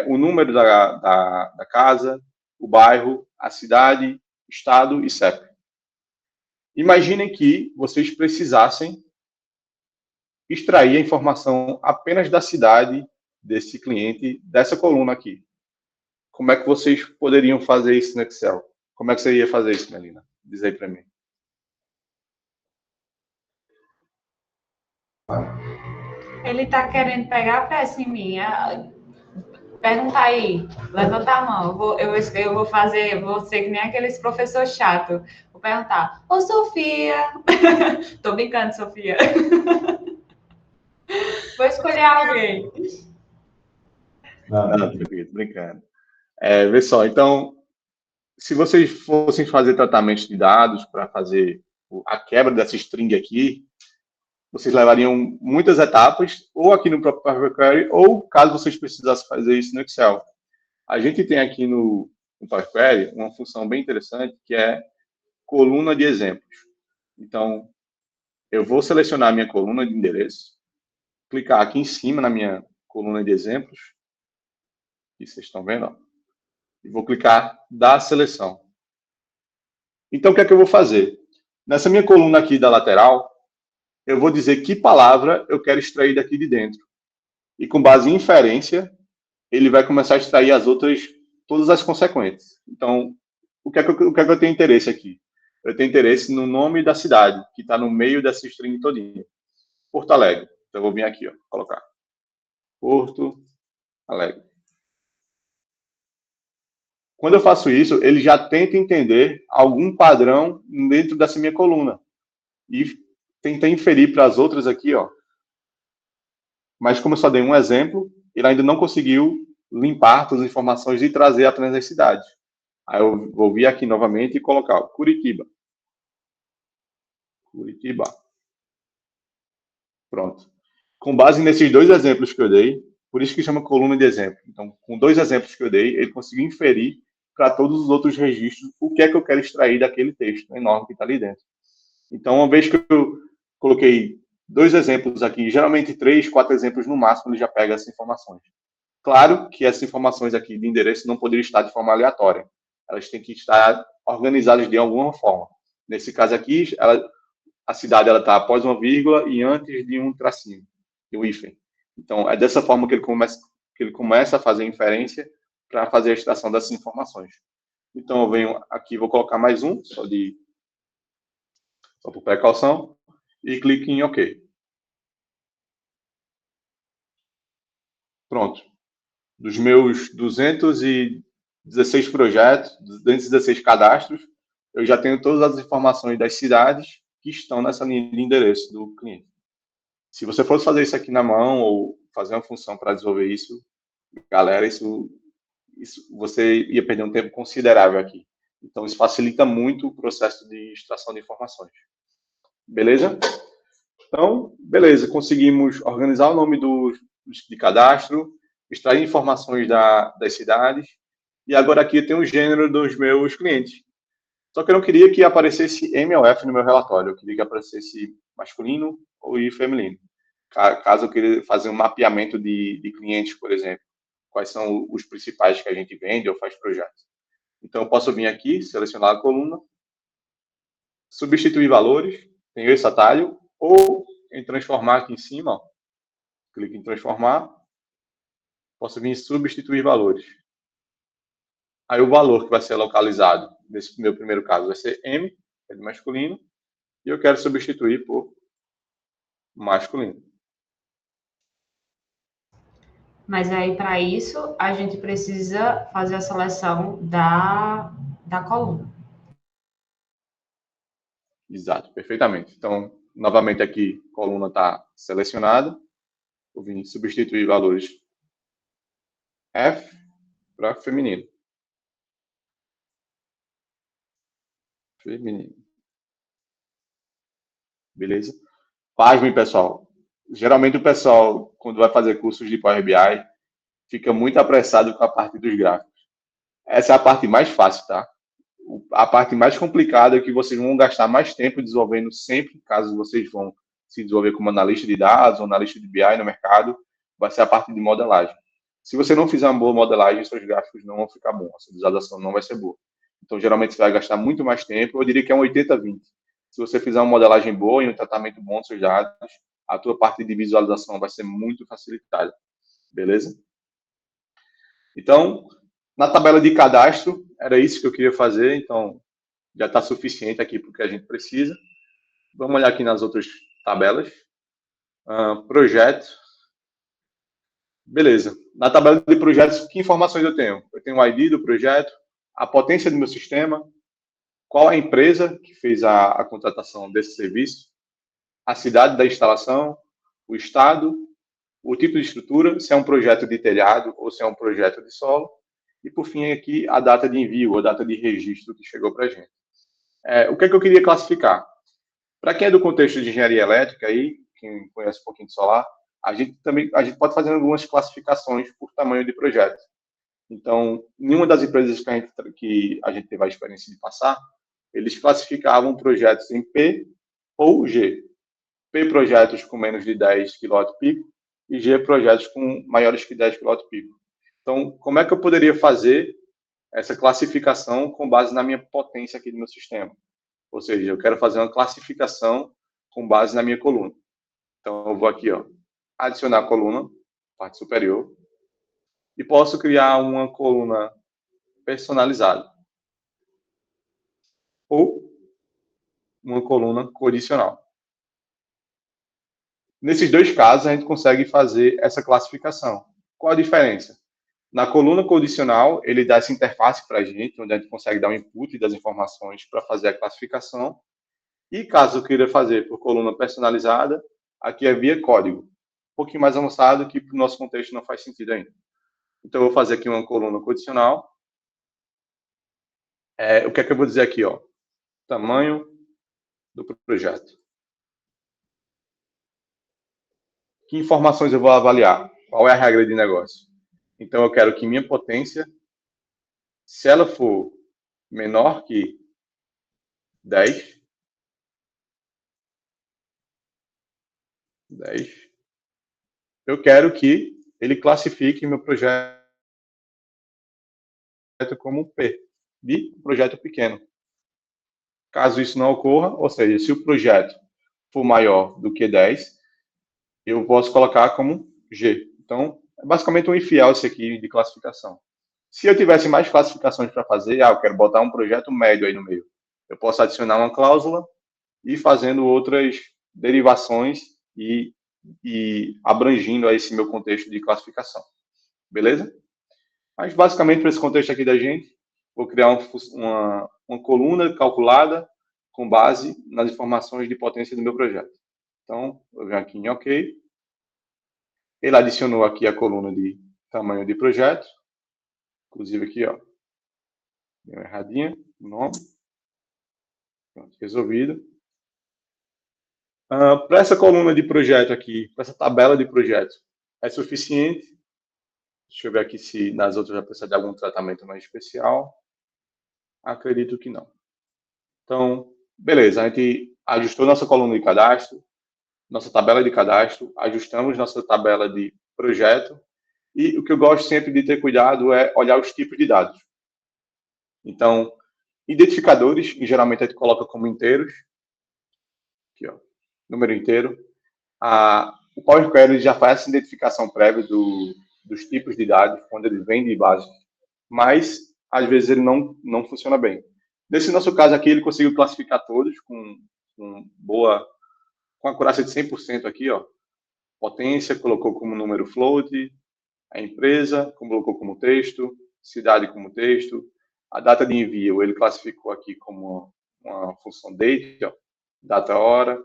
o número da casa, o bairro, a cidade, estado e CEP. Imaginem que vocês precisassem extrair a informação apenas da cidade desse cliente, dessa coluna aqui. Como é que vocês poderiam fazer isso no Excel? Como é que você ia fazer isso, Melina? Diz aí para mim. Ele está querendo pegar a peça em mim. Pergunta aí, levanta a mão. Eu vou fazer, vou ser que nem aqueles professor chato. Vou perguntar, ô Sofia. Tô brincando, Sofia. Vou escolher alguém. Não, tô brincando. Vê só, então, se vocês fossem fazer tratamentos de dados para fazer a quebra dessa string aqui, vocês levariam muitas etapas, ou aqui no próprio Power Query, ou caso vocês precisassem fazer isso no Excel. A gente tem aqui no Power Query uma função bem interessante, que é coluna de exemplos. Então, eu vou selecionar a minha coluna de endereço, clicar aqui em cima na minha coluna de exemplos, que vocês estão vendo, ó, e vou clicar dar seleção. Então, o que é que eu vou fazer? Nessa minha coluna aqui da lateral, eu vou dizer que palavra eu quero extrair daqui de dentro. E com base em inferência, ele vai começar a extrair as outras, todas as consequentes. Então, o que é que eu tenho interesse aqui? Eu tenho interesse no nome da cidade, que está no meio dessa string todinha. Porto Alegre. Então, eu vou vir aqui, ó, colocar. Porto Alegre. Quando eu faço isso, ele já tenta entender algum padrão dentro dessa minha coluna. E tenta inferir para as outras aqui, ó. Mas como eu só dei um exemplo, ele ainda não conseguiu limpar todas as informações e trazer apenas as cidades. Aí eu vou vir aqui novamente e colocar ó, Curitiba. Curitiba. Pronto. Com base nesses dois exemplos que eu dei, por isso que chama coluna de exemplo. Então, com dois exemplos que eu dei, ele conseguiu inferir para todos os outros registros o que é que eu quero extrair daquele texto enorme que está ali dentro. Então, uma vez que eu coloquei dois exemplos aqui, geralmente 3, 4 exemplos no máximo, ele já pega essas informações. Claro que essas informações aqui de endereço não poderiam estar de forma aleatória. Elas têm que estar organizadas de alguma forma. Nesse caso aqui, a cidade está após uma vírgula e antes de um tracinho, de um hífen. Então, é dessa forma que ele começa a fazer inferência para fazer a extração dessas informações. Então, eu venho aqui, vou colocar mais um, só por precaução, e clique em OK. Pronto. Dos meus 216 projetos, 216 cadastros, eu já tenho todas as informações das cidades que estão nessa linha de endereço do cliente. Se você fosse fazer isso aqui na mão ou fazer uma função para desenvolver isso, galera, isso você ia perder um tempo considerável aqui. Então, isso facilita muito o processo de extração de informações. Beleza? Então, beleza, conseguimos organizar o nome de cadastro, extrair informações das cidades, e agora aqui tem o gênero dos meus clientes. Só que eu não queria que aparecesse M ou F no meu relatório, eu queria que aparecesse masculino ou feminino. Caso eu queira fazer um mapeamento de clientes, por exemplo, quais são os principais que a gente vende ou faz projetos. Então, eu posso vir aqui, selecionar a coluna, substituir valores, tenho esse atalho, ou em transformar aqui em cima, ó, clique em transformar, posso vir em substituir valores. Aí o valor que vai ser localizado, nesse meu primeiro caso, vai ser M, que é de masculino, e eu quero substituir por masculino. Mas aí, para isso, a gente precisa fazer a seleção da coluna. Exato, perfeitamente. Então, novamente aqui, a coluna está selecionada. Eu vim substituir valores F para feminino. Feminino. Beleza? Pasmem, pessoal. Geralmente o pessoal, quando vai fazer cursos de Power BI, fica muito apressado com a parte dos gráficos. Essa é a parte mais fácil, tá? A parte mais complicada é que vocês vão gastar mais tempo desenvolvendo sempre, caso vocês vão se desenvolver como analista de dados ou analista de BI no mercado, vai ser a parte de modelagem. Se você não fizer uma boa modelagem, seus gráficos não vão ficar bons, a sua visualização não vai ser boa. Então, geralmente, você vai gastar muito mais tempo, eu diria que é um 80-20. Se você fizer uma modelagem boa e um tratamento bom dos seus dados, a tua parte de visualização vai ser muito facilitada. Beleza? Então, na tabela de cadastro, era isso que eu queria fazer, então já está suficiente aqui para o que a gente precisa. Vamos olhar aqui nas outras tabelas. Projeto. Beleza. Na tabela de projetos, que informações eu tenho? Eu tenho o ID do projeto, a potência do meu sistema, qual a empresa que fez a contratação desse serviço, a cidade da instalação, o estado, o tipo de estrutura, se é um projeto de telhado ou se é um projeto de solo, e, por fim, aqui a data de envio, a data de registro que chegou para a gente. O que é que eu queria classificar? Para quem é do contexto de engenharia elétrica, aí, quem conhece um pouquinho de solar, a gente pode fazer algumas classificações por tamanho de projeto. Então, nenhuma das empresas que a gente teve a experiência de passar, eles classificavam projetos em P ou G. P projetos com menos de 10 kW e G projetos com maiores que 10 kW. Então, como é que eu poderia fazer essa classificação com base na minha potência aqui do meu sistema? Ou seja, eu quero fazer uma classificação com base na minha coluna. Então, eu vou aqui, adicionar a coluna, parte superior, e posso criar uma coluna personalizada ou uma coluna condicional. Nesses dois casos, a gente consegue fazer essa classificação. Qual a diferença? Na coluna condicional, ele dá essa interface para a gente, onde a gente consegue dar o input das informações para fazer a classificação. E caso eu queira fazer por coluna personalizada, aqui é via código. Um pouquinho mais avançado, que para o nosso contexto não faz sentido ainda. Então, eu vou fazer aqui uma coluna condicional. O que é que eu vou dizer aqui? Tamanho do projeto. Que informações eu vou avaliar? Qual é a regra de negócio? Então, eu quero que minha potência, se ela for menor que 10, eu quero que ele classifique meu projeto como P, de projeto pequeno. Caso isso não ocorra, ou seja, se o projeto for maior do que 10, eu posso colocar como G. Então, é basicamente um if else aqui de classificação. Se eu tivesse mais classificações para fazer, eu quero botar um projeto médio aí no meio. Eu posso adicionar uma cláusula e ir fazendo outras derivações e abrangindo a esse meu contexto de classificação. Beleza? Mas, basicamente, para esse contexto aqui da gente, vou criar uma coluna calculada com base nas informações de potência do meu projeto. Então, eu venho aqui em OK. Ele adicionou aqui a coluna de tamanho de projeto. Inclusive aqui, deu uma erradinha, o nome. Pronto, resolvido. Para essa coluna de projeto aqui, para essa tabela de projeto, é suficiente? Deixa eu ver aqui se nas outras vai precisar de algum tratamento mais especial. Acredito que não. Então, beleza, a gente ajustou nossa coluna de cadastro, nossa tabela de cadastro, ajustamos nossa tabela de projeto, e o que eu gosto sempre de ter cuidado é olhar os tipos de dados. Então, identificadores, que geralmente a gente coloca como inteiros, aqui, número inteiro. O Power Query já faz essa identificação prévia dos tipos de dados, quando ele vem de base, mas às vezes ele não funciona bem. Nesse nosso caso aqui, ele conseguiu classificar todos com acurácia de 100% aqui, Potência, colocou como número float, a empresa, colocou como texto, cidade como texto, a data de envio, ele classificou aqui como uma função date, data, hora,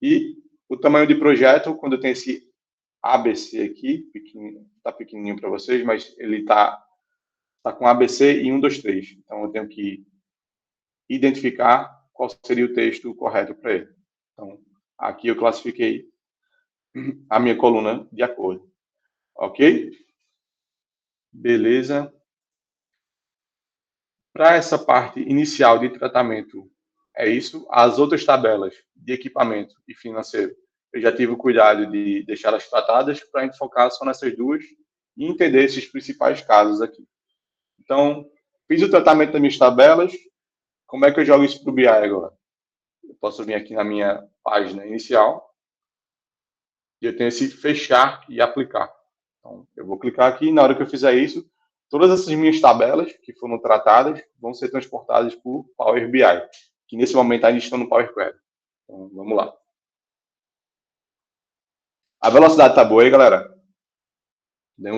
e o tamanho de projeto, quando tem esse ABC aqui, está pequenininho para vocês, mas ele está com ABC e 1, 2, 3. Então, eu tenho que identificar qual seria o texto correto para ele. Então, aqui eu classifiquei a minha coluna de acordo. Ok? Beleza. Para essa parte inicial de tratamento, é isso. As outras tabelas de equipamento e financeiro, eu já tive o cuidado de deixá-las tratadas para a gente focar só nessas duas e entender esses principais casos aqui. Então, fiz o tratamento das minhas tabelas. Como é que eu jogo isso para o BI agora? Eu posso vir aqui na minha página inicial e eu tenho esse fechar e aplicar. Então, eu vou clicar aqui e na hora que eu fizer isso, todas essas minhas tabelas que foram tratadas vão ser transportadas para o Power BI, que nesse momento ainda estão no Power Query. Então, vamos lá. A velocidade está boa aí, galera?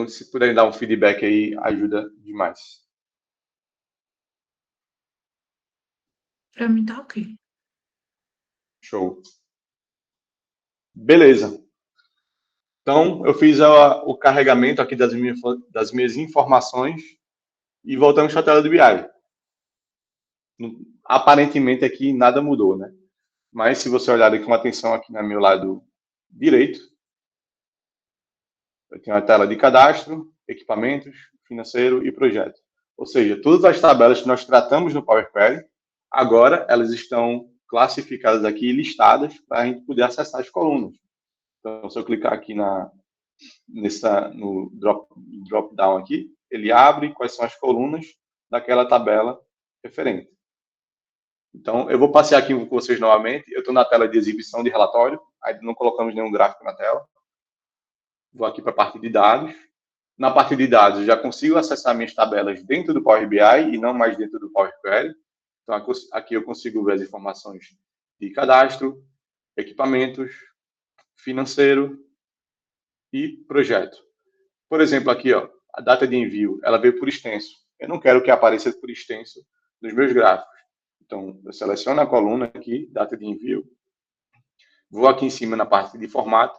Se puderem dar um feedback aí, ajuda demais. Para mim tá ok. Show. Beleza. Então, eu fiz o carregamento aqui das minhas informações E voltamos para a tela do BI. Aparentemente aqui nada mudou, né? Mas se você olhar com atenção aqui no meu lado direito, eu tenho a tela de cadastro, equipamentos, financeiro e projeto. Ou seja, todas as tabelas que nós tratamos no Power Query, agora elas estão classificadas aqui e listadas para a gente poder acessar as colunas. Então, se eu clicar aqui no drop down aqui, ele abre quais são as colunas daquela tabela referente. Então, eu vou passear aqui com vocês novamente. Eu estou na tela de exibição de relatório, ainda não colocamos nenhum gráfico na tela. Vou aqui para a parte de dados. Na parte de dados, eu já consigo acessar minhas tabelas dentro do Power BI e não mais dentro do Power Query. Então, aqui eu consigo ver as informações de cadastro, equipamentos, financeiro e projeto. Por exemplo, aqui, ó, a data de envio, ela veio por extenso. Eu não quero que apareça por extenso nos meus gráficos. Então, eu seleciono a coluna aqui, data de envio, vou aqui em cima na parte de formato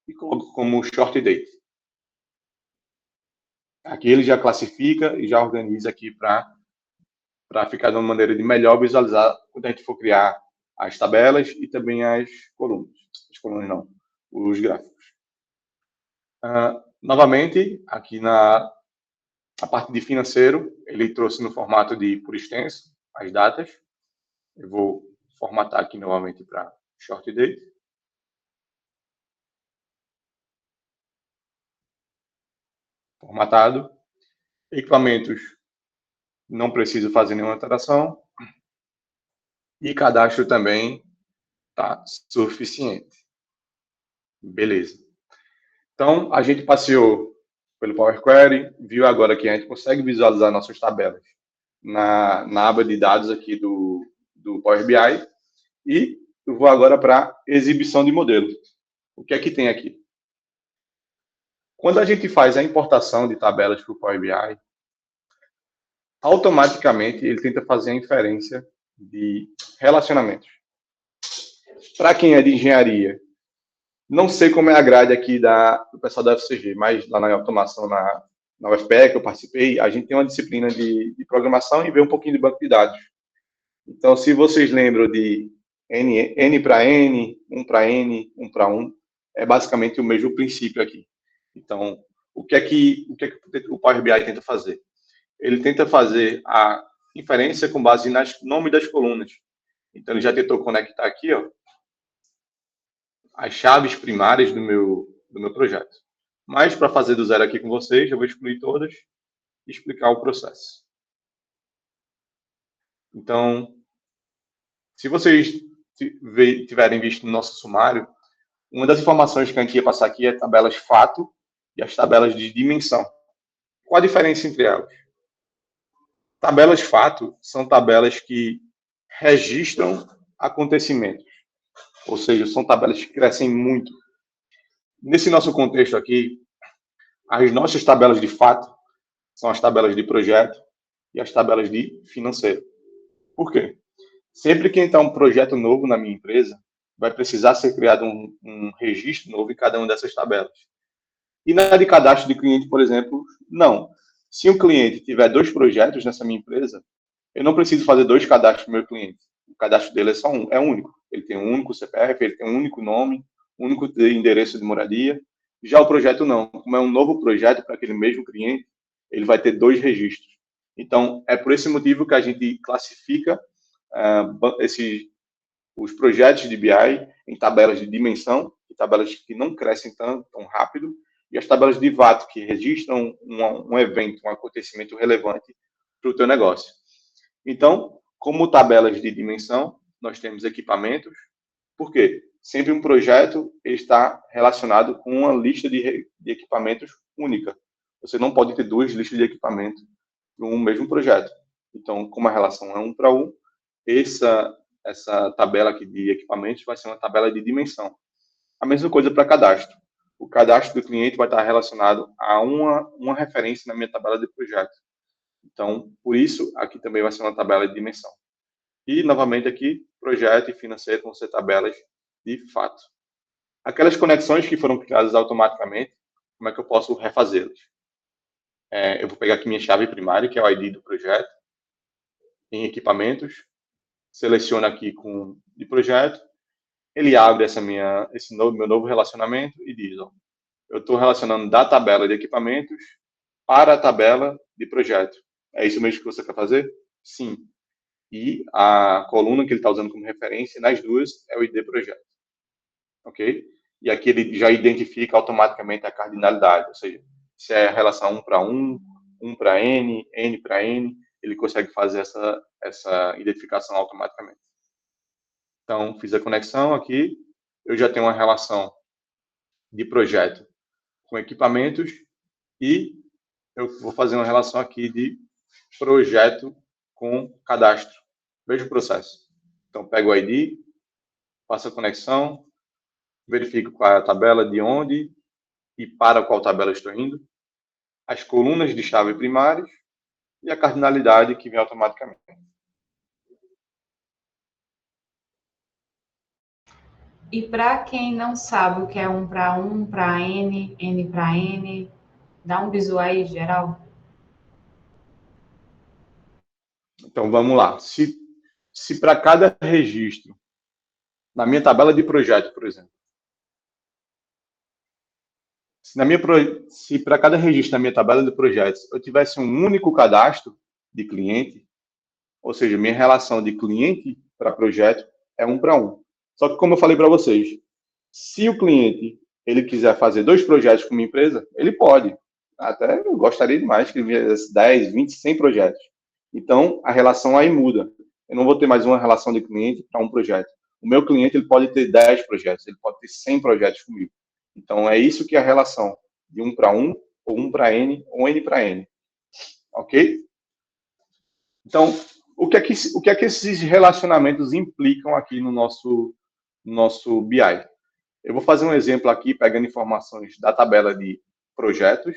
e coloco como short date. Aqui ele já classifica e já organiza aqui para ficar de uma maneira de melhor visualizar quando a gente for criar as tabelas e também as colunas. As colunas não, os gráficos. Novamente, aqui na parte de financeiro, ele trouxe no formato de por extenso as datas. Eu vou formatar aqui novamente para short date. Formatado. Equipamentos, não preciso fazer nenhuma alteração. E cadastro também está suficiente. Beleza. Então, a gente passeou pelo Power Query, viu agora que a gente consegue visualizar nossas tabelas na aba de dados aqui do Power BI. E eu vou agora para exibição de modelo. O que é que tem aqui? Quando a gente faz a importação de tabelas para o Power BI, automaticamente ele tenta fazer a inferência de relacionamentos. Para quem é de engenharia, não sei como é a grade aqui do pessoal da FCG, mas lá na automação na UFPE, que eu participei, a gente tem uma disciplina de programação e vê um pouquinho de banco de dados. Então, se vocês lembram de N para N, 1 para N, 1 para 1, é basicamente o mesmo princípio aqui. Então, o que é que o Power BI tenta fazer? Ele tenta fazer a inferência com base no nome das colunas. Então, ele já tentou conectar aqui, ó, as chaves primárias do meu projeto. Mas, para fazer do zero aqui com vocês, eu vou excluir todas e explicar o processo. Então, se vocês tiverem visto no nosso sumário, uma das informações que a gente ia passar aqui é tabelas fato e as tabelas de dimensão. Qual a diferença entre elas? Tabelas fato são tabelas que registram acontecimentos, ou seja, são tabelas que crescem muito. Nesse nosso contexto aqui, as nossas tabelas de fato são as tabelas de projeto e as tabelas de financeiro. Por quê? Sempre que entrar um projeto novo na minha empresa, vai precisar ser criado um registro novo em cada uma dessas tabelas. E na de cadastro de cliente, por exemplo, não. Se um cliente tiver 2 projetos nessa minha empresa, eu não preciso fazer 2 cadastros para o meu cliente. O cadastro dele é só um, é único. Ele tem um único CPF, ele tem um único nome, um único endereço de moradia. Já o projeto não. Como é um novo projeto para aquele mesmo cliente, ele vai ter 2 registros. Então, é por esse motivo que a gente classifica os projetos de BI em tabelas de dimensão, tabelas que não crescem tão rápido, e as tabelas de VAT, que registram um evento, um acontecimento relevante para o teu negócio. Então, como tabelas de dimensão, nós temos equipamentos. Por quê? Sempre um projeto está relacionado com uma lista de equipamentos única. Você não pode ter 2 listas de equipamentos para um mesmo projeto. Então, como a relação é 1 para 1, essa tabela aqui de equipamentos vai ser uma tabela de dimensão. A mesma coisa para cadastro. O cadastro do cliente vai estar relacionado a uma referência na minha tabela de projeto. Então, por isso, aqui também vai ser uma tabela de dimensão. E, novamente, aqui, projeto e financeiro vão ser tabelas de fato. Aquelas conexões que foram criadas automaticamente, como é que eu posso refazê-las? Eu vou pegar aqui minha chave primária, que é o ID do projeto, em equipamentos, seleciono aqui com de projeto, ele abre meu novo relacionamento e diz, ó, eu estou relacionando da tabela de equipamentos para a tabela de projeto. É isso mesmo que você quer fazer? Sim. E a coluna que ele está usando como referência nas duas é o ID projeto. Ok? E aqui ele já identifica automaticamente a cardinalidade, ou seja, se é a relação 1 para 1, 1 para N, N para N, ele consegue fazer essa identificação automaticamente. Então, fiz a conexão aqui, eu já tenho uma relação de projeto com equipamentos e eu vou fazer uma relação aqui de projeto com cadastro. Veja o processo. Então, pego o ID, faço a conexão, verifico qual é a tabela, de onde e para qual tabela estou indo, as colunas de chave primárias e a cardinalidade que vem automaticamente. E para quem não sabe o que é 1 para N, N para N, dá um bisu aí, geral. Então, vamos lá. Se para cada registro, na minha tabela de projeto, por exemplo, se para cada registro na minha tabela de projetos eu tivesse um único cadastro de cliente, ou seja, minha relação de cliente para projeto é 1 para 1. Só que, como eu falei para vocês, se o cliente ele quiser fazer 2 projetos com uma empresa, ele pode. Até eu gostaria demais que ele viesse 10, 20, 100 projetos. Então, a relação aí muda. Eu não vou ter mais uma relação de cliente para um projeto. O meu cliente ele pode ter 10 projetos, ele pode ter 100 projetos comigo. Então, é isso que é a relação de 1 para 1, ou 1 para N, ou N para N. Ok? Então, o que é que esses relacionamentos implicam aqui no nosso BI? Eu vou fazer um exemplo aqui, pegando informações da tabela de projetos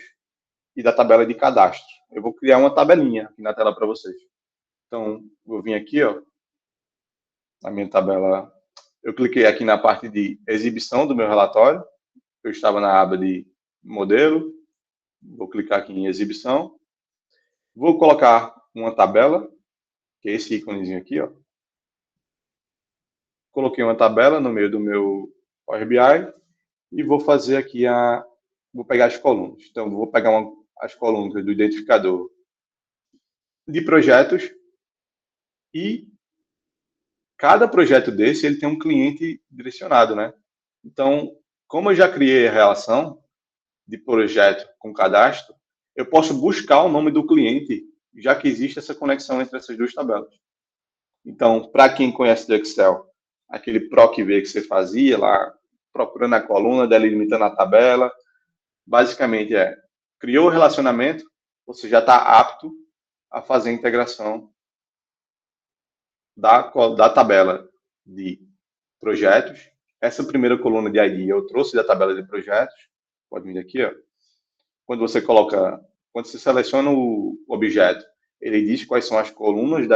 e da tabela de cadastro. Eu vou criar uma tabelinha aqui na tela para vocês. Então, vou vir aqui, ó, na minha tabela. Eu cliquei aqui na parte de exibição do meu relatório. Eu estava na aba de modelo. Vou clicar aqui em exibição. Vou colocar uma tabela, que é esse íconezinho aqui, ó. Coloquei uma tabela no meio do meu Power BI e vou fazer aqui vou pegar as colunas. Então, vou pegar as colunas do identificador de projetos e cada projeto desse ele tem um cliente direcionado, né? Então, como eu já criei a relação de projeto com cadastro, eu posso buscar o nome do cliente, já que existe essa conexão entre essas duas tabelas. Então, para quem conhece do Excel, aquele PROC-V que você fazia lá, procurando a coluna, delimitando a tabela, basicamente criou o relacionamento, você já está apto a fazer a integração da tabela de projetos. Essa primeira coluna de ID eu trouxe da tabela de projetos. Pode vir aqui, ó. Quando você seleciona o objeto, ele diz quais são as colunas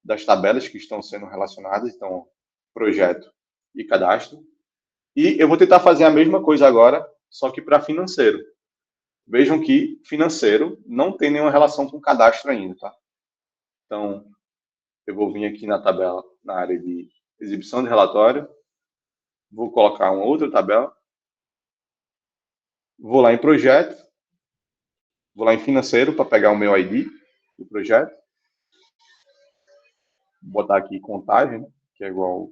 das tabelas que estão sendo relacionadas, então, projeto e cadastro. E eu vou tentar fazer a mesma coisa agora, só que para financeiro. Vejam que financeiro não tem nenhuma relação com cadastro ainda, tá? Então, eu vou vir aqui na tabela, na área de exibição de relatório, vou colocar uma outra tabela, vou lá em projeto, vou lá em financeiro para pegar o meu ID do projeto, vou botar aqui contagem, né, que é igual,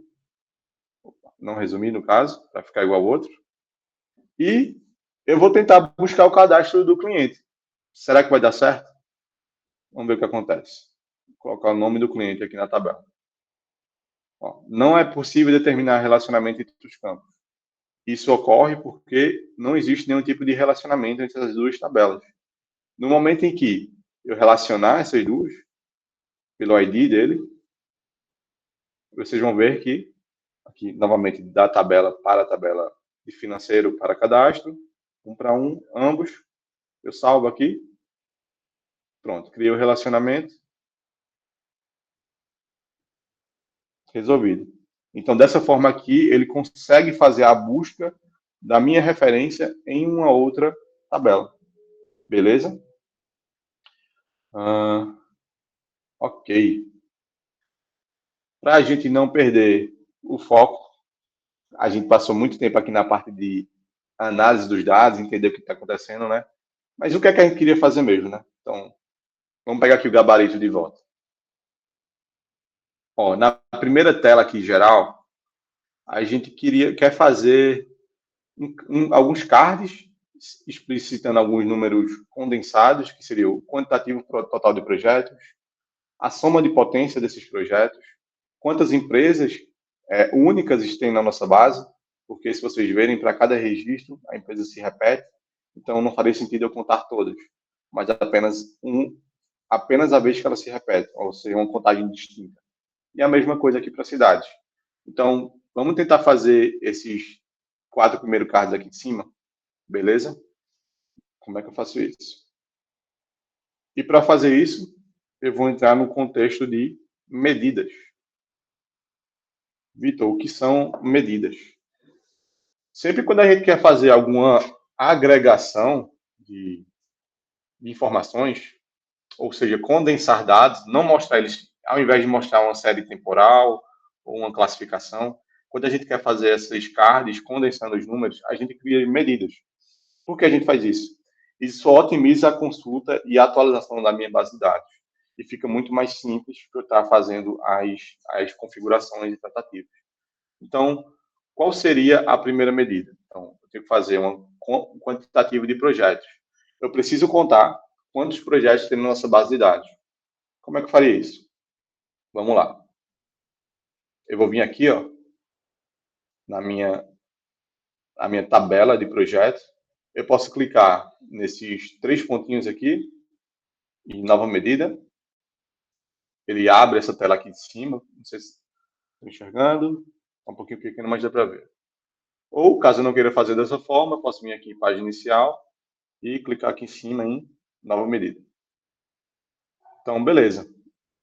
não resumir no caso, para ficar igual ao outro, e eu vou tentar buscar o cadastro do cliente. Será que vai dar certo? Vamos ver o que acontece. Vou colocar o nome do cliente aqui na tabela. Ó, não é possível determinar relacionamento entre os campos. Isso ocorre porque não existe nenhum tipo de relacionamento entre as duas tabelas. No momento em que eu relacionar essas duas, pelo ID dele, vocês vão ver que, aqui novamente, da tabela para a tabela de financeiro para cadastro, 1 para 1, ambos, eu salvo aqui, pronto, criei o relacionamento, resolvido. Então, dessa forma aqui, ele consegue fazer a busca da minha referência em uma outra tabela. Beleza? Ok. Para a gente não perder o foco, a gente passou muito tempo aqui na parte de análise dos dados, entender o que está acontecendo, né? Mas o que é que a gente queria fazer mesmo, né? Então, vamos pegar aqui o gabarito de volta. Ó, na primeira tela aqui, geral, a gente quer fazer alguns cards explicitando alguns números condensados, que seria o quantitativo total de projetos, a soma de potência desses projetos, quantas empresas únicas tem na nossa base, porque se vocês verem, para cada registro, a empresa se repete, então não faria sentido eu contar todas, mas apenas a vez que ela se repete, ou seja, uma contagem distinta. E a mesma coisa aqui para cidades. Então, vamos tentar fazer esses 4 primeiros cards aqui de cima, beleza? Como é que eu faço isso? E para fazer isso, eu vou entrar no contexto de medidas. Vitor, o que são medidas? Sempre quando a gente quer fazer alguma agregação de informações, ou seja, condensar dados, não mostrar eles, ao invés de mostrar uma série temporal ou uma classificação, quando a gente quer fazer essas cards, condensando os números, a gente cria medidas. Por que a gente faz isso? Isso otimiza a consulta e a atualização da minha base de dados. E fica muito mais simples para eu estar fazendo as configurações e tratativas. Então, qual seria a primeira medida? Então, eu tenho que fazer um quantitativo de projetos. Eu preciso contar quantos projetos tem na nossa base de dados. Como é que eu faria isso? Vamos lá. Eu vou vir aqui, ó, na minha tabela de projetos. Eu posso clicar nesses 3 pontinhos aqui, em nova medida. Ele abre essa tela aqui de cima. Não sei se estão enxergando. Está um pouquinho pequeno, mas dá para ver. Ou, caso eu não queira fazer dessa forma, eu posso vir aqui em página inicial e clicar aqui em cima em nova medida. Então, beleza.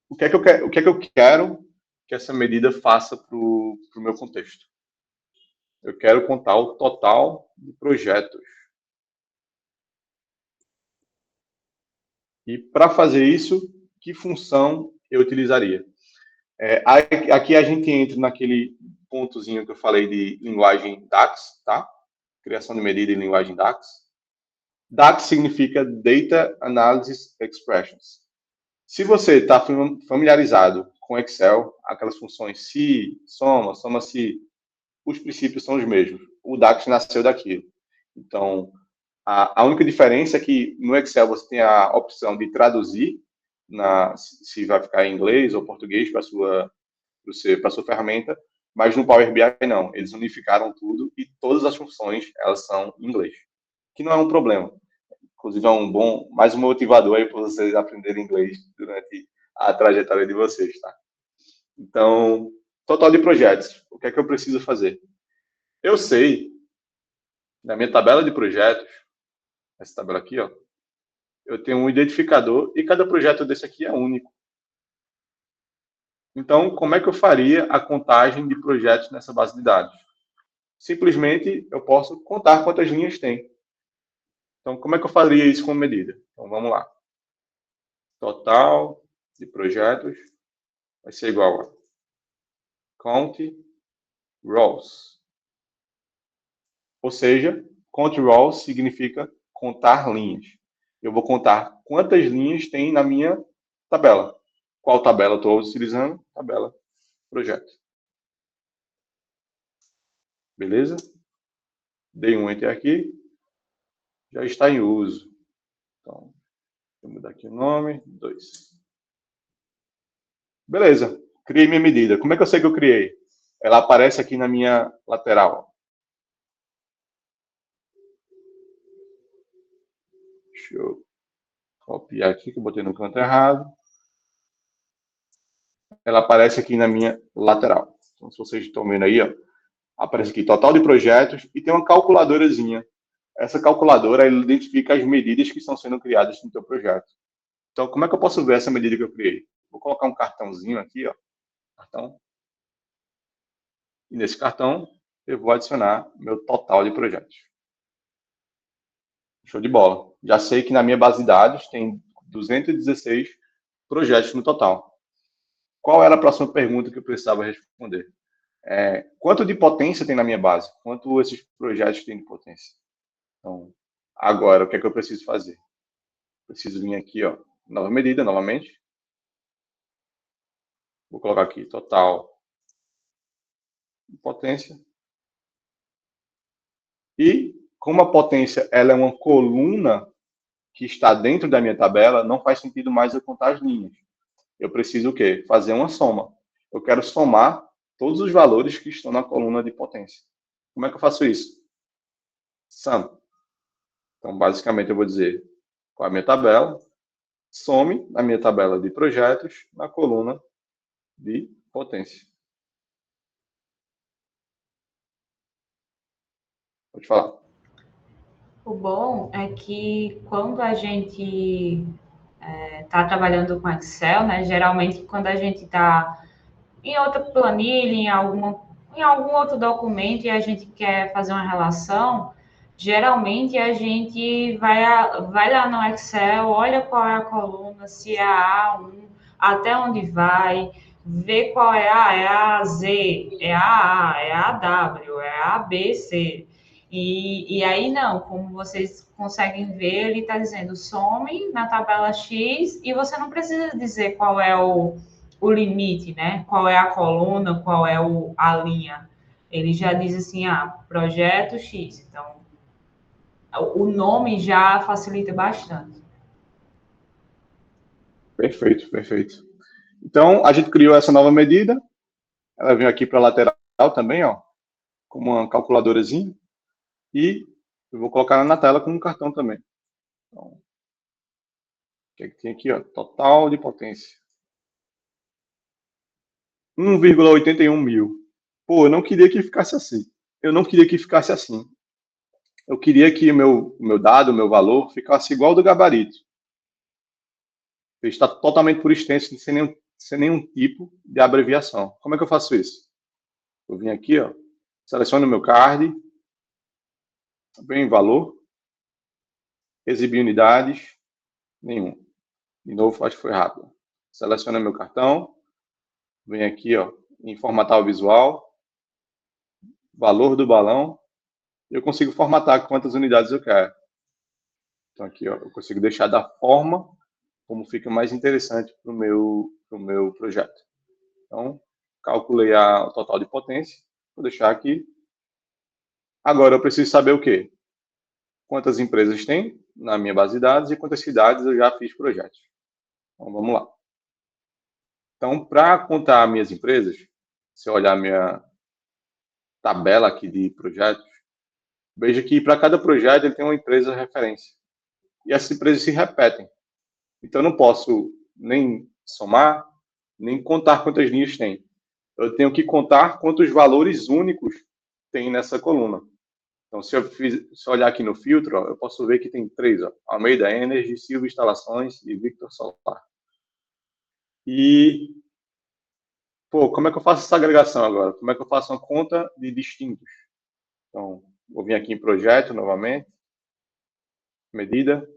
O que é que eu quero que essa medida faça para o meu contexto? Eu quero contar o total de projetos. E para fazer isso, que função eu utilizaria? Aqui a gente entra naquele pontozinho que eu falei de linguagem DAX, tá? Criação de medida em linguagem DAX. DAX significa Data Analysis Expressions. Se você está familiarizado com Excel, aquelas funções se, soma-se, os princípios são os mesmos. O DAX nasceu daquilo. Então, a única diferença é que no Excel você tem a opção de traduzir, se vai ficar em inglês ou português para a sua ferramenta, mas no Power BI não. Eles unificaram tudo e todas as funções elas são em inglês, que não é um problema. Inclusive é mais um motivador aí para vocês aprenderem inglês durante a trajetória de vocês, tá? Então, total de projetos. O que é que eu preciso fazer? Eu sei, na minha tabela de projetos, essa tabela aqui, ó, eu tenho um identificador e cada projeto desse aqui é único. Então, como é que eu faria a contagem de projetos nessa base de dados? Simplesmente, eu posso contar quantas linhas tem. Então, como é que eu faria isso com medida? Então, vamos lá. Total de projetos vai ser igual a count rows. Ou seja, count rows significa contar linhas. Eu vou contar quantas linhas tem na minha tabela. Qual tabela eu estou utilizando? Tabela projeto. Beleza? Dei um enter aqui. Já está em uso. Então, vou mudar aqui o nome. 2. Beleza. Criei minha medida. Como é que eu sei que eu criei? Ela aparece aqui na minha lateral. Deixa eu copiar aqui, que eu botei no canto errado. Ela aparece aqui na minha lateral. Então, se vocês estão vendo aí, ó, aparece aqui total de projetos e tem uma calculadorazinha. Essa calculadora ela identifica as medidas que estão sendo criadas no teu projeto. Então, como é que eu posso ver essa medida que eu criei? Vou colocar um cartãozinho aqui, ó. Cartão. E nesse cartão, eu vou adicionar meu total de projetos. Show de bola. Já sei que na minha base de dados tem 216 projetos no total. Qual era a próxima pergunta que eu precisava responder? Quanto de potência tem na minha base? Quanto esses projetos têm de potência? Então, agora, o que é que eu preciso fazer? Preciso vir aqui, ó, nova medida, novamente. Vou colocar aqui, total de potência. E, como a potência ela é uma coluna que está dentro da minha tabela, não faz sentido mais eu contar as linhas. Eu preciso o quê? Fazer uma soma. Eu quero somar todos os valores que estão na coluna de potência. Como é que eu faço isso? Sum. Então, basicamente, eu vou dizer qual é a minha tabela, some na minha tabela de projetos na coluna de potência. Pode falar. O bom é que quando a gente está trabalhando com Excel, né? Geralmente, quando a gente está em outra planilha, em algum outro documento e a gente quer fazer uma relação, geralmente a gente vai lá no Excel, olha qual é a coluna, se é a A1, até onde vai, vê qual é a Z, é a A, é a W, é a B, C. E aí não, como vocês conseguem ver, ele está dizendo some na tabela X e você não precisa dizer qual é o limite, né? Qual é a coluna, qual é a linha. Ele já diz assim, projeto X. Então, o nome já facilita bastante. Perfeito, perfeito. Então, a gente criou essa nova medida. Ela vem aqui para a lateral também, ó, como uma calculadorazinha. E eu vou colocar na tela com um cartão também. Então, o que é que tem aqui? Ó? Total de potência. 1,81 mil. Pô, eu não queria que ficasse assim. Eu não queria que ficasse assim. Eu queria que o meu dado, o meu valor, ficasse igual ao do gabarito. Ele está totalmente por extenso, sem nenhum tipo de abreviação. Como é que eu faço isso? Eu vim aqui, ó, seleciono o meu card, bem valor, exibir unidades, nenhum. De novo, acho que foi rápido. Seleciono meu cartão, vem aqui, ó, em formatar o visual, valor do balão, e eu consigo formatar quantas unidades eu quero. Então aqui, ó, eu consigo deixar da forma como fica mais interessante para o meu projeto. Então, calculei o total de potência, vou deixar aqui. Agora eu preciso saber o quê? Quantas empresas tem na minha base de dados e quantas cidades eu já fiz projetos. Então, vamos lá. Então, para contar minhas empresas, se eu olhar minha tabela aqui de projetos, veja que para cada projeto ele tem uma empresa referência. E essas empresas se repetem. Então, eu não posso nem somar, nem contar quantas linhas tem. Eu tenho que contar quantos valores únicos tem nessa coluna. Então, se eu olhar aqui no filtro, ó, eu posso ver que tem 3, ó, Almeida Energy, Silva Instalações e Victor Solar. E, pô, como é que eu faço essa agregação agora? Como é que eu faço uma conta de distintos? Então, vou vir aqui em projeto novamente, medida,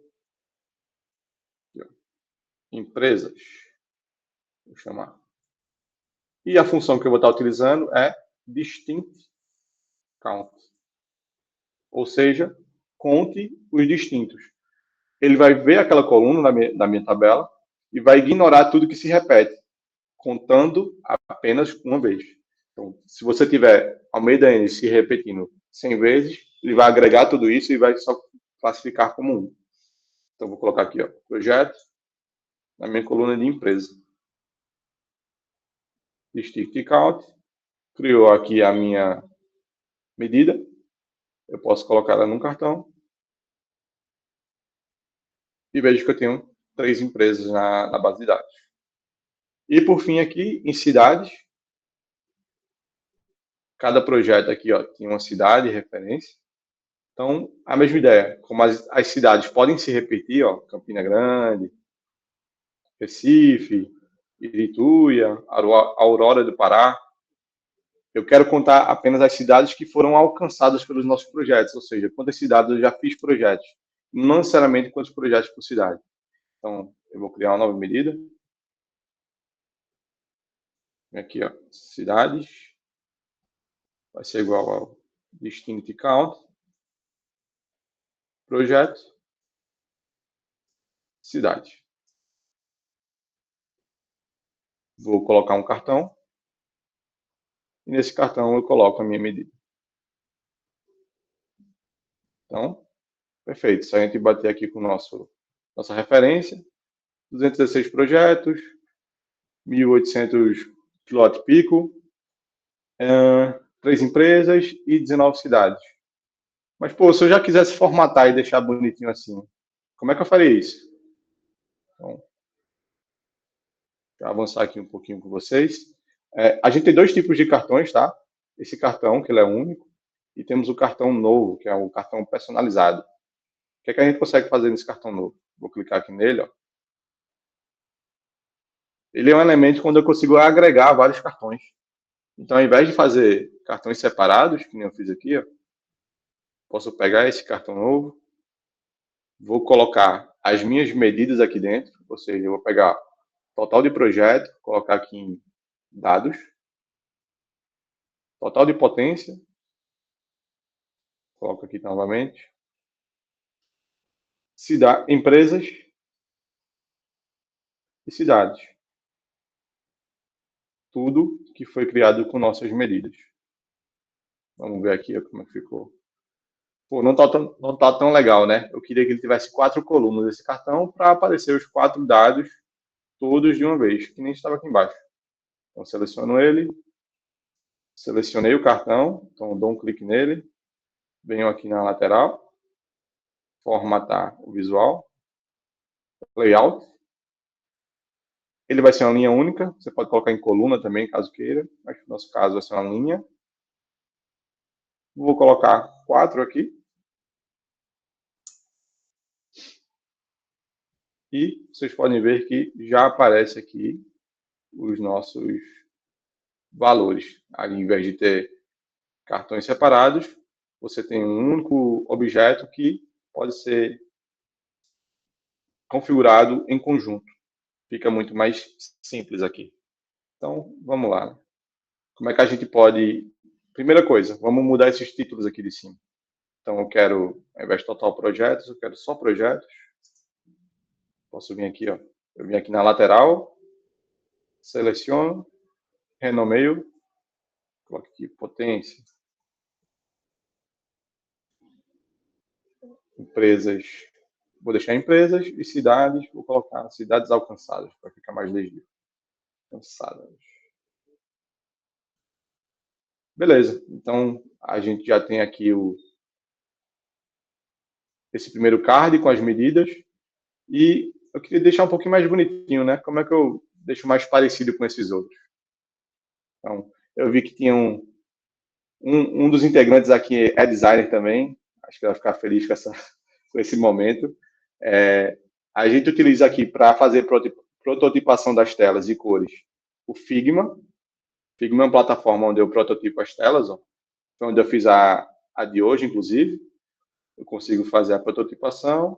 empresas, vou chamar. E a função que eu vou estar utilizando é distinct count. Ou seja, conte os distintos. Ele vai ver aquela coluna na minha tabela e vai ignorar tudo que se repete, contando apenas uma vez. Então, se você tiver Almeida N se repetindo 100 vezes, ele vai agregar tudo isso e vai só classificar como um. Então, vou colocar aqui, ó, projeto, na minha coluna de empresa. Distinct count, criou aqui a minha medida, eu posso colocar ela num cartão e vejo que eu tenho 3 empresas na base de dados. E por fim aqui, em cidades, cada projeto aqui ó, tem uma cidade referência. Então, a mesma ideia, como as cidades podem se repetir, ó, Campina Grande, Recife, Irituia, Aurora do Pará, eu quero contar apenas as cidades que foram alcançadas pelos nossos projetos, ou seja, quantas cidades eu já fiz projetos, não necessariamente quantos projetos por cidade. Então, Eu vou criar uma nova medida. Aqui, ó, cidades. Vai ser igual ao distinct count. Projeto. Cidade. Vou colocar um cartão. E nesse cartão eu coloco a minha medida. Então, perfeito. Se a gente bater aqui com nossa referência, 216 projetos, 1.800 quilowatt-pico, 3 empresas e 19 cidades. Mas, pô, se eu já quisesse formatar e deixar bonitinho assim, como é que eu faria isso? Então, vou avançar aqui um pouquinho com vocês. A gente tem dois tipos de cartões, tá? Esse cartão, que ele é único, e temos o cartão novo, que é o cartão personalizado. O que é que a gente consegue fazer nesse cartão novo? Vou clicar aqui nele, ó. Ele é um elemento quando eu consigo agregar vários cartões. Então, ao invés de fazer cartões separados, que nem eu fiz aqui, ó, posso pegar esse cartão novo, vou colocar as minhas medidas aqui dentro, ou seja, eu vou pegar total de projeto, colocar aqui em dados, total de potência, coloco aqui novamente, empresas e cidades. Tudo que foi criado com nossas medidas. Vamos ver aqui ó, como é que ficou. Pô, não tá tão legal, né? Eu queria que ele tivesse 4 colunas desse cartão para aparecer os 4 dados todos de uma vez, que nem estava aqui embaixo. Então, seleciono ele, selecionei o cartão, então dou um clique nele, venho aqui na lateral, formatar o visual, layout. Ele vai ser uma linha única, você pode colocar em coluna também, caso queira, mas no nosso caso vai ser uma linha. Vou colocar 4 aqui. E vocês podem ver que já aparece aqui os nossos valores. Ao invés de ter cartões separados, você tem um único objeto que pode ser configurado em conjunto. Fica muito mais simples aqui. Então, vamos lá. Como é que a gente pode... Primeira coisa, vamos mudar esses títulos aqui de cima. Então, eu quero, ao invés de total projetos, eu quero só projetos. Posso vir aqui, ó. Eu vim aqui na lateral, seleciono, renomeio, coloco aqui potência, empresas, vou deixar empresas e cidades, vou colocar cidades alcançadas, para ficar mais legível. Alcançadas. Beleza, então a gente já tem aqui esse primeiro card com as medidas e eu queria deixar um pouquinho mais bonitinho, né? Como é que eu deixo mais parecido com esses outros? Então, eu vi que tinha um dos integrantes aqui é designer também, acho que vai ficar feliz com esse momento. A gente utiliza aqui para fazer prototipação das telas e cores o Figma. Figma é uma plataforma onde eu prototipo as telas, ó. Foi onde eu fiz a de hoje, inclusive. Eu consigo fazer a prototipação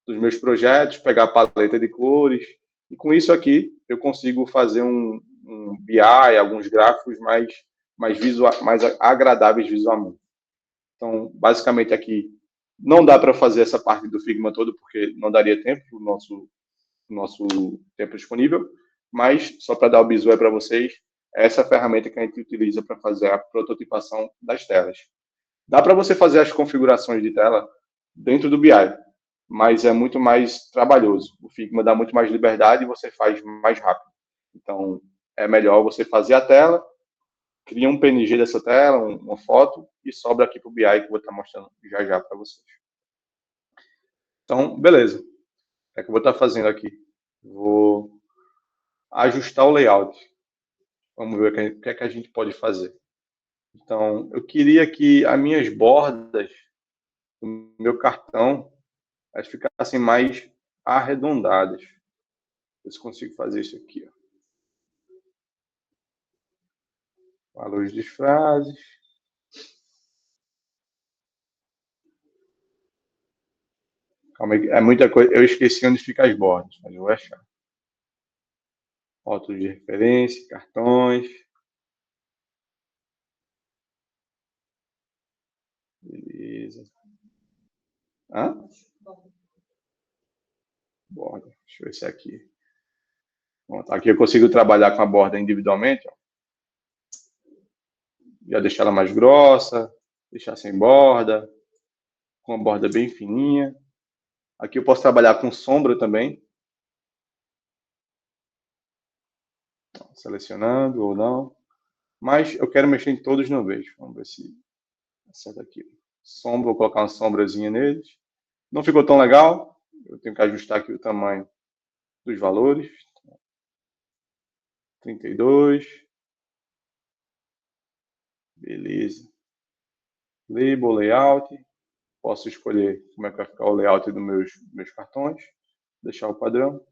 dos meus projetos, pegar a paleta de cores, e com isso aqui eu consigo fazer um BI, alguns gráficos mais agradáveis visualmente. Então, basicamente aqui, não dá para fazer essa parte do Figma todo, porque não daria tempo para o nosso tempo disponível, mas só para dar o bizu para vocês, essa ferramenta que a gente utiliza para fazer a prototipação das telas. Dá para você fazer as configurações de tela dentro do BI, mas é muito mais trabalhoso. O Figma dá muito mais liberdade e você faz mais rápido. Então, é melhor você fazer a tela, cria um PNG dessa tela, uma foto, e sobra aqui para o BI que eu vou estar mostrando já já para vocês. Então, beleza. O que é que eu vou estar fazendo aqui? Vou ajustar o layout. Vamos ver o que é que a gente pode fazer. Então, eu queria que as minhas bordas do meu cartão elas ficassem mais arredondadas. Eu consigo fazer isso aqui. Ó. Valores de frases. Calma aí, é muita coisa. Eu esqueci onde fica as bordas, mas eu vou achar. Rótulos de referência, cartões. Beleza. Hã? Borda. Deixa eu ver se é aqui. Pronto, aqui eu consigo trabalhar com a borda individualmente. Ó. Já deixar ela mais grossa, deixar sem borda, com a borda bem fininha. Aqui eu posso trabalhar com sombra também. Selecionando ou não. Mas eu quero mexer em todos de uma vez. Vamos ver se acerta aqui. Sombra, vou colocar uma sombrazinha neles. Não ficou tão legal. Eu tenho que ajustar aqui o tamanho dos valores. 32. Beleza. Label, layout. Posso escolher como é que vai ficar o layout dos meus cartões. Deixar o padrão.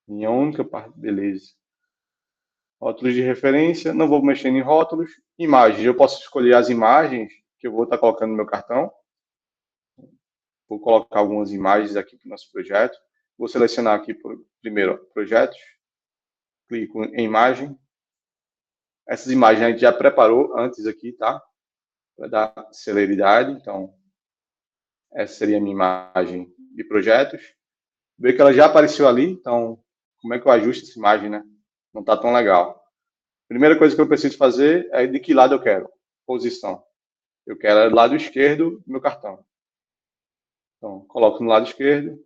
Minha única parte. Beleza. Rótulos de referência. Não vou mexer em rótulos. Imagens. Eu posso escolher as imagens que eu vou estar colocando no meu cartão. Vou colocar algumas imagens aqui para o nosso projeto. Vou selecionar aqui primeiro projetos. Clico em imagem. Essas imagens a gente já preparou antes aqui, tá? Para dar celeridade. Então, essa seria a minha imagem de projetos. Ver que ela já apareceu ali. Então, como é que eu ajusto essa imagem, né? Não está tão legal. Primeira coisa que eu preciso fazer é de que lado eu quero. Posição. Eu quero do lado esquerdo do meu cartão. Então, coloco no lado esquerdo.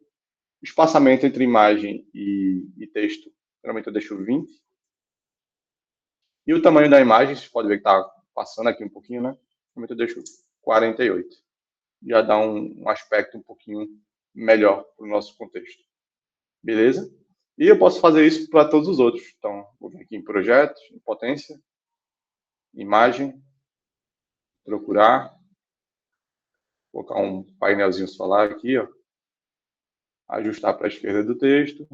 Espaçamento entre imagem e texto, geralmente eu deixo 20. E o tamanho da imagem, vocês podem ver que está passando aqui um pouquinho, né? Geralmente eu deixo 48. Já dá um aspecto um pouquinho melhor para o nosso contexto. Beleza? E eu posso fazer isso para todos os outros. Então, vou vir aqui em projetos, em potência, imagem, procurar, colocar um painelzinho solar aqui, ó. Ajustar para a esquerda do texto,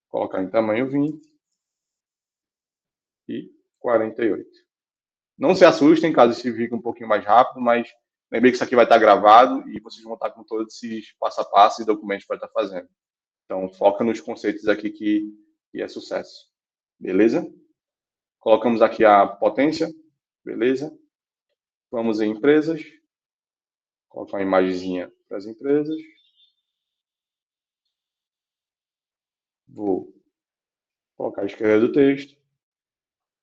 colocar em tamanho 20 e 48. Não se assustem caso isso fique um pouquinho mais rápido, mas lembrei que isso aqui vai estar gravado e vocês vão estar com todos esses passo a passo e documentos para estar fazendo. Então, foca nos conceitos aqui que é sucesso. Beleza? Colocamos aqui a potência. Beleza? Vamos em empresas. Colocar uma imagenzinha para as empresas. Vou colocar a esquerda do texto.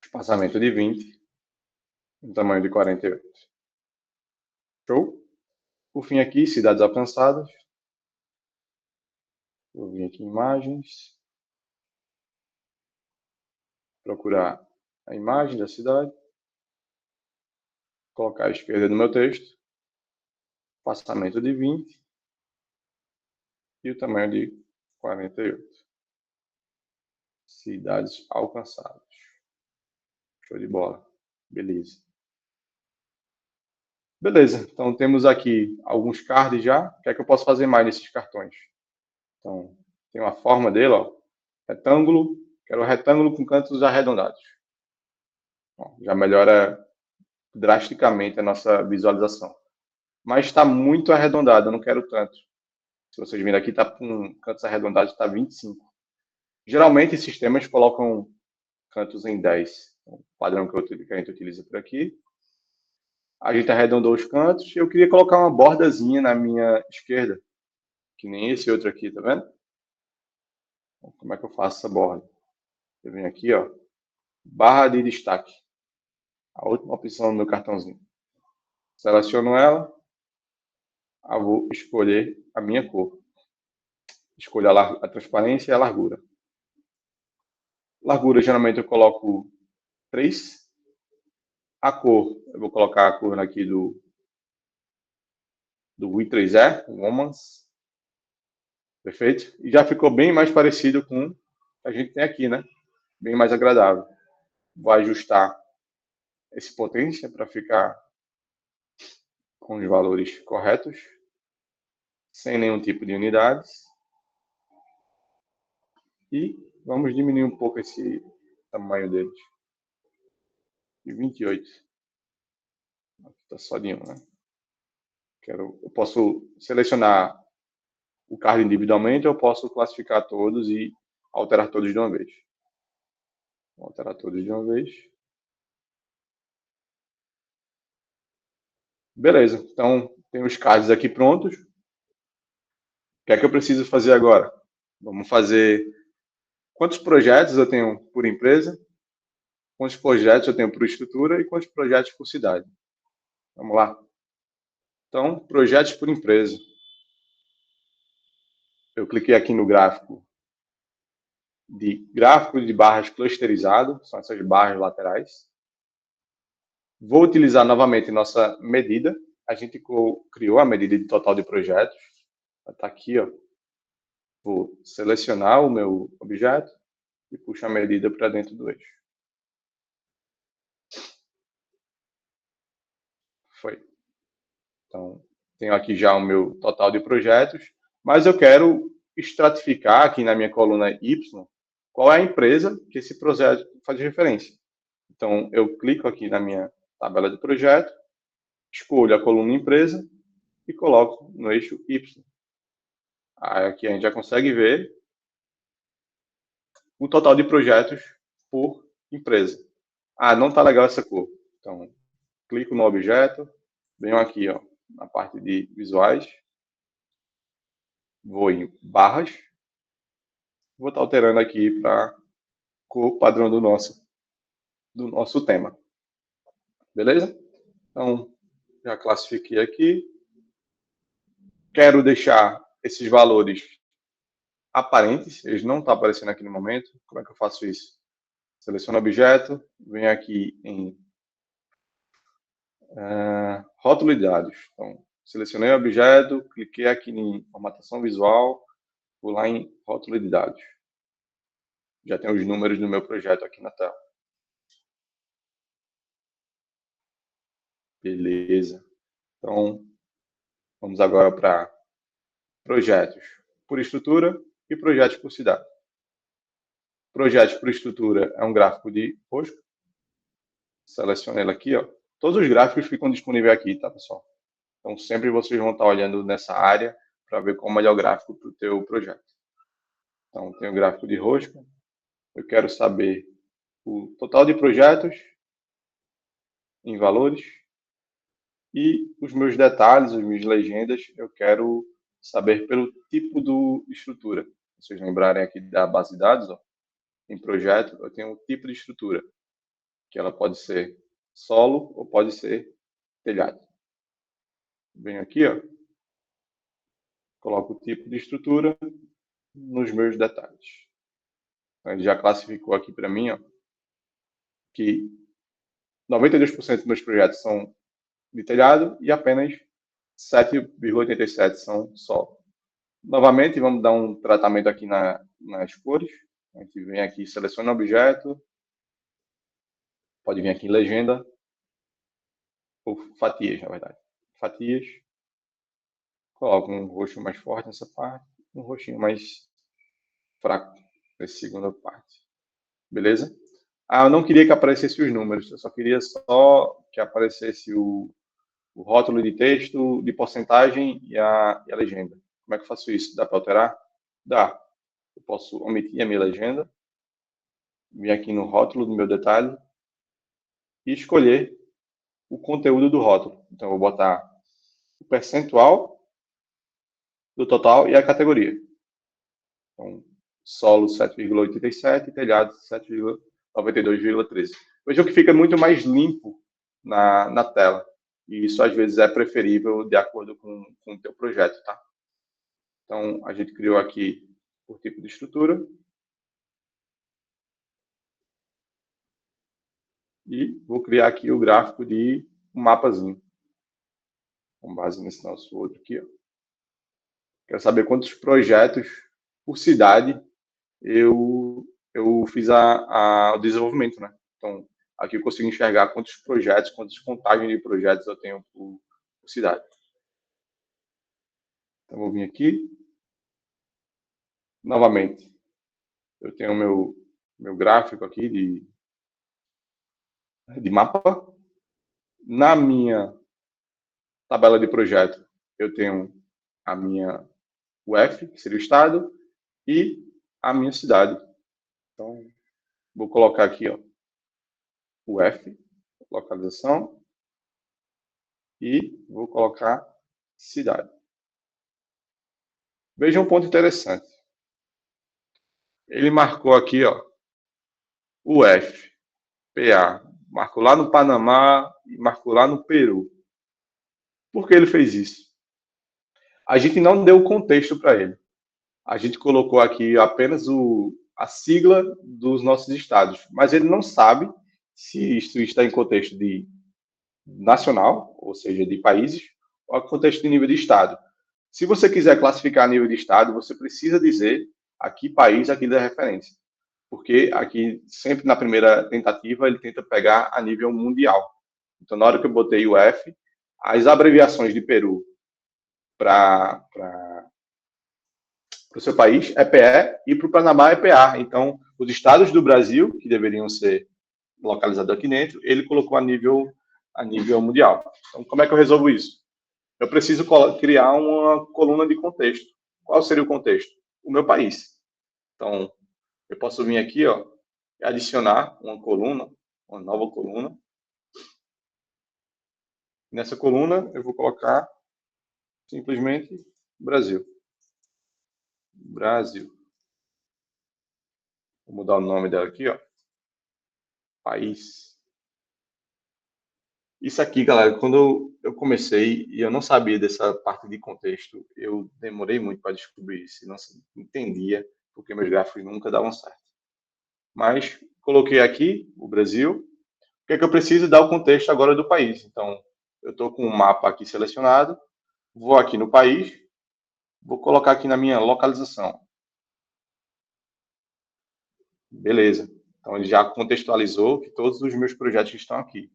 Espaçamento de 20. Um tamanho de 48. Show? Por fim aqui, cidades alcançadas. Vou vir aqui em imagens. Procurar a imagem da cidade. Colocar à esquerda do meu texto. Espaçamento de 20. E o tamanho de 48. Cidades alcançadas. Show de bola. Beleza. Beleza, então temos aqui alguns cards já. O que é que eu posso fazer mais nesses cartões? Então, tem uma forma dele, ó. Retângulo. Quero retângulo com cantos arredondados. Bom, já melhora drasticamente a nossa visualização. Mas está muito arredondado, eu não quero tanto. Se vocês virem aqui, está com cantos arredondados, está 25. Geralmente, sistemas colocam cantos em 10. O padrão que a gente utiliza por aqui. A gente arredondou os cantos. Eu queria colocar uma bordazinha na minha esquerda. Que nem esse outro aqui, tá vendo? Então, como é que eu faço essa borda? Eu venho aqui, ó. Barra de destaque. A última opção do meu cartãozinho. Seleciono ela. Eu vou escolher a minha cor. Escolho a transparência e a largura. Largura, geralmente, eu coloco 3. A cor, eu vou colocar a cor aqui do I3E, o Womans. Perfeito? E já ficou bem mais parecido com o que a gente tem aqui, né? Bem mais agradável. Vou ajustar esse potência para ficar com os valores corretos, sem nenhum tipo de unidades. E vamos diminuir um pouco esse tamanho deles. De 28. Aqui está só de 1, né? Eu posso selecionar o card individualmente, ou eu posso classificar todos e alterar todos de uma vez. Vou alterar todos de uma vez. Beleza, então tem os cards aqui prontos. O que é que eu preciso fazer agora? Vamos fazer quantos projetos eu tenho por empresa, quantos projetos eu tenho por estrutura e quantos projetos por cidade. Vamos lá. Então, projetos por empresa. Eu cliquei aqui no gráfico de barras clusterizado, são essas barras laterais. Vou utilizar novamente nossa medida. A gente criou a medida de total de projetos. Está aqui, ó. Vou selecionar o meu objeto e puxo a medida para dentro do eixo. Foi. Então, tenho aqui já o meu total de projetos, mas eu quero estratificar aqui na minha coluna Y qual é a empresa que esse projeto faz referência. Então, eu clico aqui na minha tabela de projeto, escolho a coluna empresa e coloco no eixo Y. Aí aqui a gente já consegue ver o total de projetos por empresa. Ah, não está legal essa cor. Então, clico no objeto, venho aqui, ó, na parte de visuais, vou em barras, vou estar alterando aqui para cor padrão do nosso tema. Beleza? Então, já classifiquei aqui. Quero deixar esses valores aparentes, eles não estão aparecendo aqui no momento. Como é que eu faço isso? Seleciono o objeto, venho aqui em rótulo de dados. Então, selecionei o objeto, cliquei aqui em formatação visual, vou lá em rótulo de dados. Já tem os números do meu projeto aqui na tela. Beleza. Então, vamos agora para projetos por estrutura e projetos por cidade. Projetos por estrutura é um gráfico de rosca. Seleciono ele aqui, ó. Todos os gráficos ficam disponíveis aqui, tá, pessoal? Então, sempre vocês vão estar olhando nessa área para ver qual é o melhor gráfico para o teu projeto. Então, tem o gráfico de rosca. Eu quero saber o total de projetos em valores e os meus detalhes, as minhas legendas, eu quero saber pelo tipo de estrutura. Se vocês lembrarem aqui da base de dados, ó, em projeto, eu tenho um tipo de estrutura, que ela pode ser solo ou pode ser telhado. Venho aqui, ó, coloco o tipo de estrutura nos meus detalhes. Então, ele já classificou aqui para mim, ó, que 92% dos meus projetos são de telhado e apenas 7,87 são solo. Novamente, vamos dar um tratamento aqui nas cores. A gente vem aqui, seleciona o objeto, pode vir aqui em legenda, ou fatias, na verdade. Fatias, coloco um roxo mais forte nessa parte, um roxinho mais fraco nessa segunda parte. Beleza? Ah, eu não queria que aparecesse os números, eu só queria que aparecesse o rótulo de texto, de porcentagem e a legenda. Como é que eu faço isso? Dá para alterar? Dá. Eu posso omitir a minha legenda, vir aqui no rótulo do meu detalhe e escolher o conteúdo do rótulo. Então, eu vou botar o percentual do total e a categoria. Então, solo 7,87 e telhado 7,92,13. Vejam que fica muito mais limpo na tela. E isso, às vezes, é preferível de acordo com o teu projeto, tá? Então, a gente criou aqui por tipo de estrutura. E vou criar aqui o gráfico de um mapazinho. Com base nesse nosso outro aqui, ó. Quero saber quantos projetos por cidade eu fiz o desenvolvimento, né? Então, aqui eu consigo enxergar quantos projetos, quantas contagens de projetos eu tenho por cidade. Então, vou vir aqui. Novamente, eu tenho o meu gráfico aqui de mapa. Na minha tabela de projeto, eu tenho a minha UF, que seria o estado, e a minha cidade. Então, vou colocar aqui, ó, UF, localização, e vou colocar cidade. Veja um ponto interessante. Ele marcou aqui, ó, UF, PA, marcou lá no Panamá e marcou lá no Peru. Por que ele fez isso? A gente não deu contexto para ele. A gente colocou aqui apenas a sigla dos nossos estados, mas ele não sabe se isso está em contexto de nacional, ou seja, de países, ou em contexto de nível de estado. Se você quiser classificar a nível de estado, você precisa dizer a que país aquilo é referência. Porque aqui, sempre na primeira tentativa, ele tenta pegar a nível mundial. Então, na hora que eu botei o F, as abreviações de Peru para o seu país é PE e para o Panamá é PA. Então, os estados do Brasil, que deveriam ser localizados aqui dentro, ele colocou a nível mundial. Então, como é que eu resolvo isso? Eu preciso criar uma coluna de contexto. Qual seria o contexto? O meu país. Então, eu posso vir aqui, ó, e adicionar uma coluna, uma nova coluna. Nessa coluna, eu vou colocar simplesmente Brasil. Brasil. Vou mudar o nome dela aqui, ó. País. Isso aqui, galera, quando eu comecei e eu não sabia dessa parte de contexto, eu demorei muito para descobrir isso. Não entendia porque meus gráficos nunca davam certo. Mas coloquei aqui o Brasil. O que é que eu preciso? Dar o contexto agora do país. Então, eu estou com o mapa aqui selecionado. Vou aqui no país. Vou colocar aqui na minha localização. Beleza. Então, ele já contextualizou que todos os meus projetos estão aqui.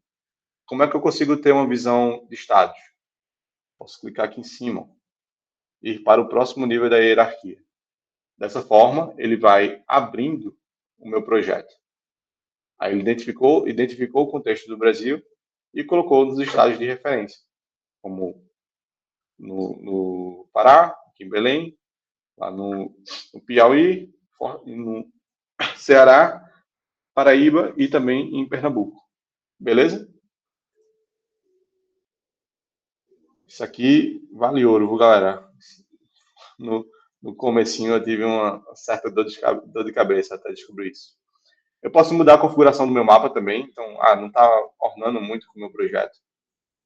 Como é que eu consigo ter uma visão de estados? Posso clicar aqui em cima e ir para o próximo nível da hierarquia. Dessa forma, ele vai abrindo o meu projeto. Aí ele identificou o contexto do Brasil e colocou nos estados de referência, como no Pará, aqui em Belém, lá no Piauí, no Ceará, Paraíba e também em Pernambuco. Beleza? Isso aqui vale ouro, viu, galera? No comecinho eu tive uma certa dor de cabeça até descobrir isso. Eu posso mudar a configuração do meu mapa também. Então, não está ornando muito com o meu projeto.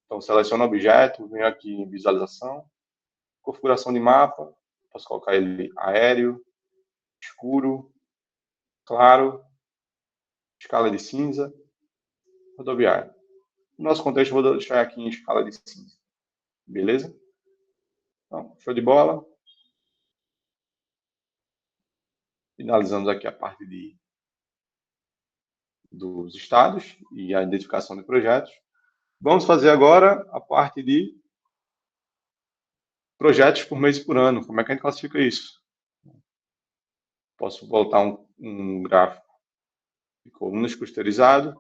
Então, seleciono o objeto, venho aqui em visualização, configuração de mapa, posso colocar ele aéreo, escuro, claro, escala de cinza, rodoviário. No nosso contexto, vou deixar aqui em escala de cinza. Beleza? Então, show de bola. Finalizamos aqui a parte dos estados e a identificação de projetos. Vamos fazer agora a parte de projetos por mês e por ano. Como é que a gente classifica isso? Posso voltar um gráfico de colunas clusterizado.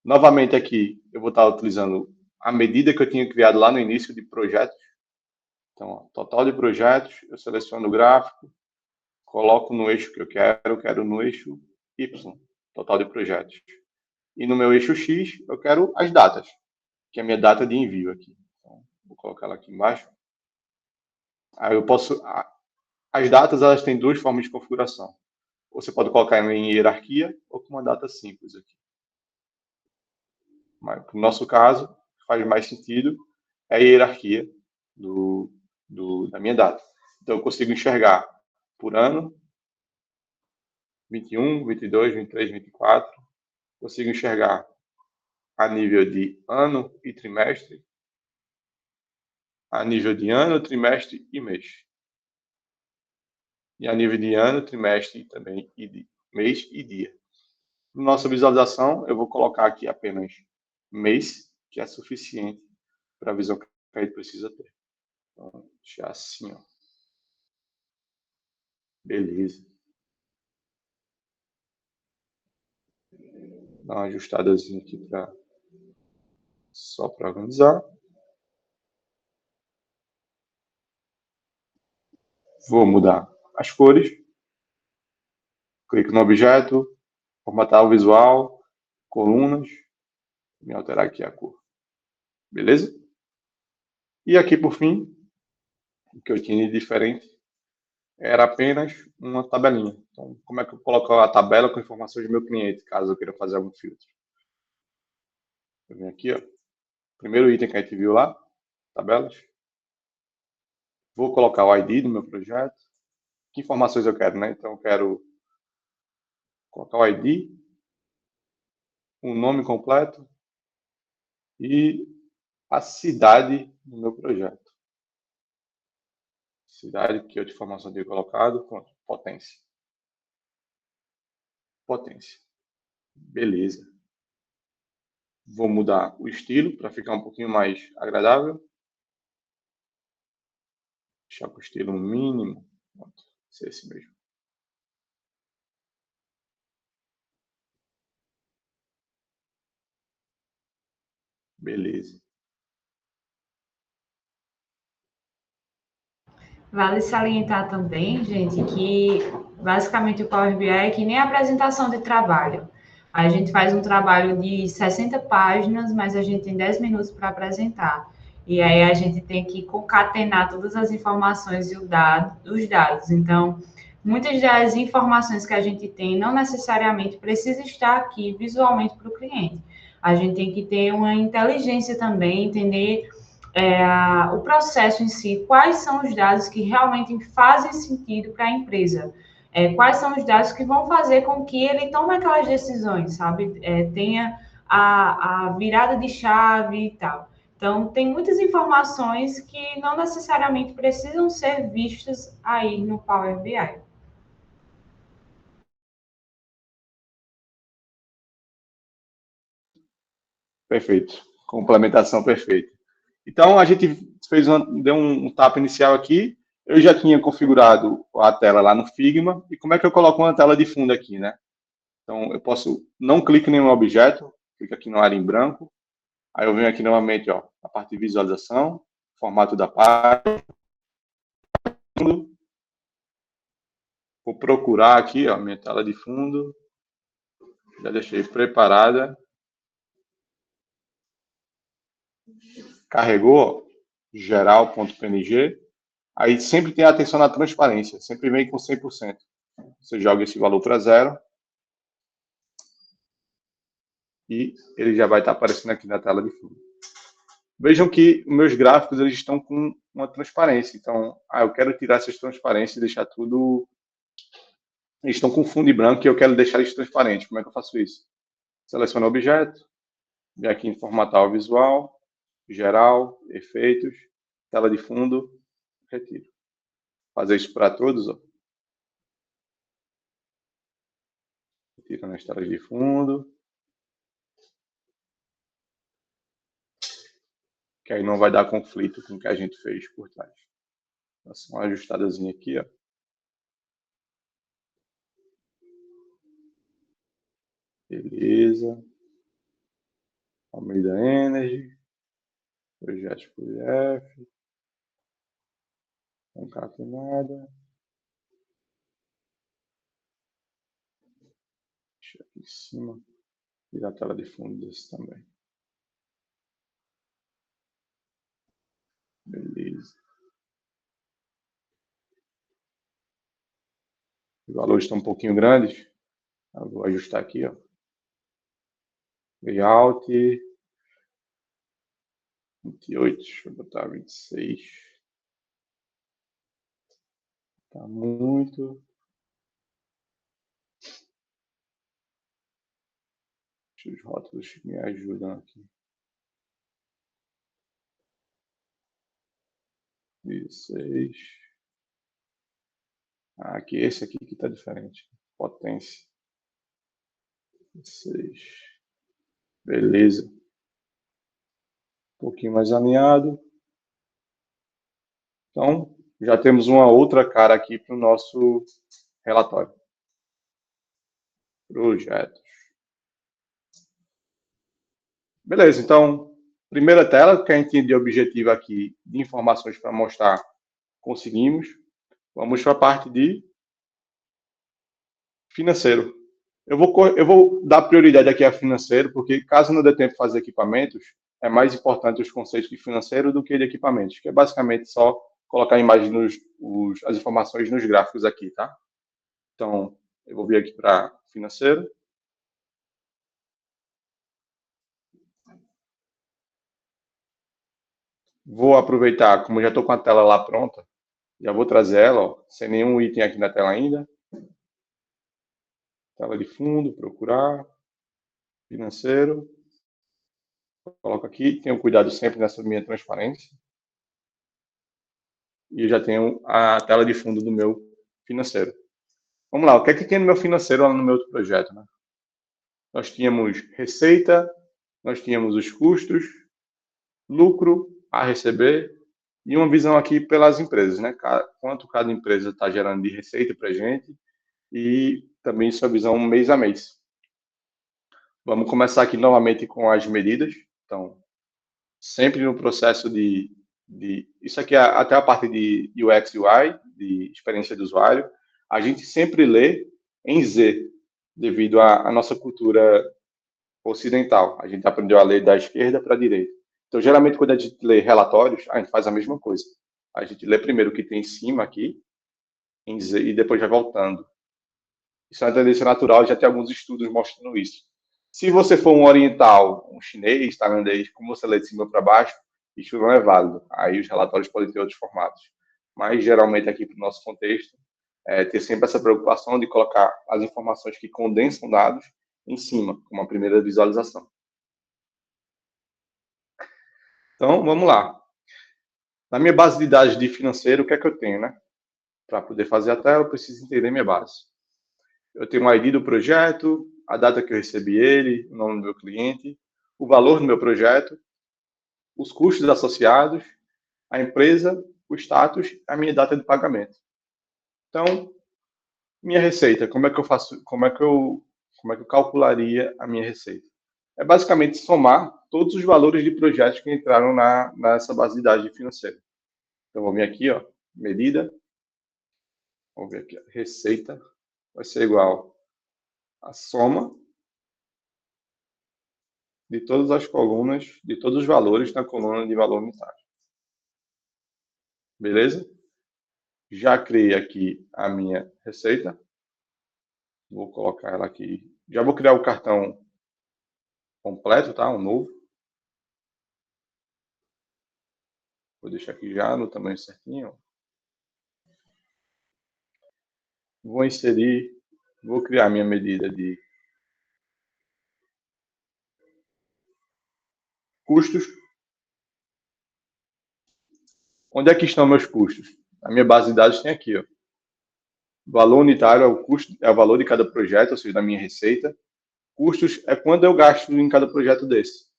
Novamente aqui, eu vou estar utilizando a medida que eu tinha criado lá no início de projetos. Então, ó, total de projetos, eu seleciono o gráfico, coloco no eixo que eu quero no eixo Y, total de projetos. E no meu eixo X, eu quero as datas, que é a minha data de envio aqui. Então, vou colocar ela aqui embaixo. Aí eu posso... As datas, elas têm duas formas de configuração. Você pode colocar em hierarquia ou com uma data simples aqui. Mas, no nosso caso, faz mais sentido é a hierarquia da minha data. Então, eu consigo enxergar por ano, 21, 22, 23, 24. Consigo enxergar a nível de ano e trimestre, a nível de ano, trimestre e mês. E a nível de ano, trimestre também, e mês e dia. Na nossa visualização, eu vou colocar aqui apenas mês, que é suficiente para a visão que a gente precisa ter. Então, deixar assim, ó. Beleza. Dar uma ajustadazinha aqui só para organizar. Vou mudar as cores. Clico no objeto, formatar o visual, colunas, e alterar aqui a cor. Beleza? E aqui, por fim, o que eu tinha de diferente era apenas uma tabelinha. Então, como é que eu coloco a tabela com informações do meu cliente, caso eu queira fazer algum filtro? Eu venho aqui, ó, primeiro item que a gente viu lá, tabelas. Vou colocar o ID do meu projeto. Que informações eu quero, né? Então, eu quero colocar o ID, o nome completo e a cidade do meu projeto. Cidade, que outra informação eu tenho colocado, pronto, potência. Potência. Beleza. Vou mudar o estilo para ficar um pouquinho mais agradável. Deixar com o estilo mínimo. Pronto, ser esse mesmo. Beleza. Vale salientar também, gente, que basicamente o Power BI é que nem a apresentação de trabalho. A gente faz um trabalho de 60 páginas, mas a gente tem 10 minutos para apresentar. E aí a gente tem que concatenar todas as informações e os dados. Então, muitas das informações que a gente tem não necessariamente precisa estar aqui visualmente para o cliente. A gente tem que ter uma inteligência também, entender o processo em si, quais são os dados que realmente fazem sentido para a empresa, quais são os dados que vão fazer com que ele tome aquelas decisões, sabe? Tenha a virada de chave e tal. Então, tem muitas informações que não necessariamente precisam ser vistas aí no Power BI. Perfeito. Complementação perfeita. Então, a gente deu um tapa inicial aqui. Eu já tinha configurado a tela lá no Figma. E como é que eu coloco uma tela de fundo aqui, né? Então, eu posso, não clico em nenhum objeto, clico aqui na área em branco. Aí eu venho aqui novamente, ó, a parte de visualização, formato da página. Vou procurar aqui, ó, minha tela de fundo. Já deixei preparada. Carregou, geral.png. Aí sempre tem atenção na transparência, sempre vem com 100%. Você joga esse valor para zero e ele já vai estar aparecendo aqui na tela de fundo. Vejam que os meus gráficos eles estão com uma transparência. Então, eu quero tirar essas transparências e deixar tudo... Eles estão com fundo em branco e eu quero deixar eles transparentes. Como é que eu faço isso? Seleciono o objeto, vem aqui em formatar o visual, geral, efeitos, tela de fundo, retiro. Fazer isso para todos, ó. Tirando as telas de fundo. Que aí não vai dar conflito com o que a gente fez por trás. Dá só uma ajustadazinha aqui, ó. Beleza. Almeida Energy. Projetos PDF. Concatenada. Deixa aqui em cima. E a tela de fundo desse também. Beleza. Os valores estão um pouquinho grandes. Eu vou ajustar aqui, ó. Layout. 28, deixa eu botar 26. Tá muito. Os rótulos me ajudam aqui. 16. Aqui, esse aqui que está diferente. Potência. 16. Beleza. Um pouquinho mais alinhado. Então, já temos uma outra cara aqui para o nosso relatório. Projetos. Beleza, então, primeira tela, que a gente tinha de objetivo aqui, de informações para mostrar, conseguimos. Vamos para a parte de financeiro. Eu vou dar prioridade aqui a financeiro, porque caso não dê tempo de fazer equipamentos, é mais importante os conceitos de financeiro do que de equipamentos, que é basicamente só colocar a imagem as informações nos gráficos aqui, tá? Então, eu vou vir aqui para financeiro. Vou aproveitar, como já estou com a tela lá pronta, já vou trazer ela, ó, sem nenhum item aqui na tela ainda. Tela de fundo, procurar, financeiro. Coloco aqui, tenho cuidado sempre nessa minha transparência. E eu já tenho a tela de fundo do meu financeiro. Vamos lá, o que é que tem no meu financeiro lá no meu outro projeto, né? Nós tínhamos receita, nós tínhamos os custos, lucro a receber e uma visão aqui pelas empresas, né? Quanto cada empresa está gerando de receita para a gente e também sua visão mês a mês. Vamos começar aqui novamente com as medidas. Então, sempre no processo isso aqui é até a parte de UX UI, de experiência do usuário, a gente sempre lê em Z, devido à nossa cultura ocidental. A gente aprendeu a ler da esquerda para a direita. Então, geralmente, quando a gente lê relatórios, a gente faz a mesma coisa. A gente lê primeiro o que tem em cima aqui, em Z, e depois vai voltando. Isso é uma tendência natural, já tem alguns estudos mostrando isso. Se você for um oriental, um chinês, tailandês, como você lê de cima para baixo, isso não é válido. Aí os relatórios podem ter outros formatos. Mas, geralmente, aqui para o nosso contexto, ter sempre essa preocupação de colocar as informações que condensam dados em cima, como a primeira visualização. Então, vamos lá. Na minha base de dados de financeiro, o que é que eu tenho, né? Para poder fazer a tela, eu preciso entender minha base. Eu tenho o ID do projeto, a data que eu recebi ele, o nome do meu cliente, o valor do meu projeto, os custos associados, a empresa, o status, a minha data de pagamento. Então, minha receita, como é que eu faço, como é que eu calcularia a minha receita? É basicamente somar todos os valores de projetos que entraram nessa base de dados financeira. Então, vou vir aqui, ó, medida, vamos ver aqui, receita, vai ser igual a soma de todas as colunas, de todos os valores na coluna de valor unitário. Beleza? Já criei aqui a minha receita. Vou colocar ela aqui. Já vou criar o cartão completo, tá? Um novo. Vou deixar aqui já no tamanho certinho. Vou inserir, vou criar minha medida de custos. Onde é que estão meus custos? A minha base de dados tem aqui, ó. Valor unitário é o custo, é o valor de cada projeto, ou seja, da minha receita. Custos é quando eu gasto em cada projeto desse.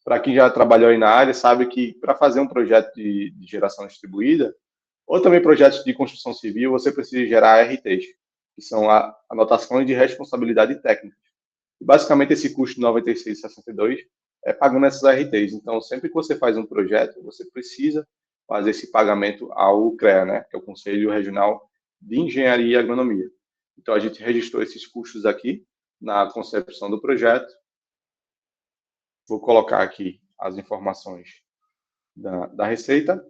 Para quem já trabalhou aí na área, sabe que para fazer um projeto de geração distribuída, ou também projetos de construção civil, você precisa gerar RTs, que são anotações de responsabilidade técnica. E basicamente esse custo de 96,62 é pagando essas RTs. Então, sempre que você faz um projeto, você precisa fazer esse pagamento ao CREA, né, que é o Conselho Regional de Engenharia e Agronomia. Então, a gente registrou esses custos aqui na concepção do projeto. Vou colocar aqui as informações da receita.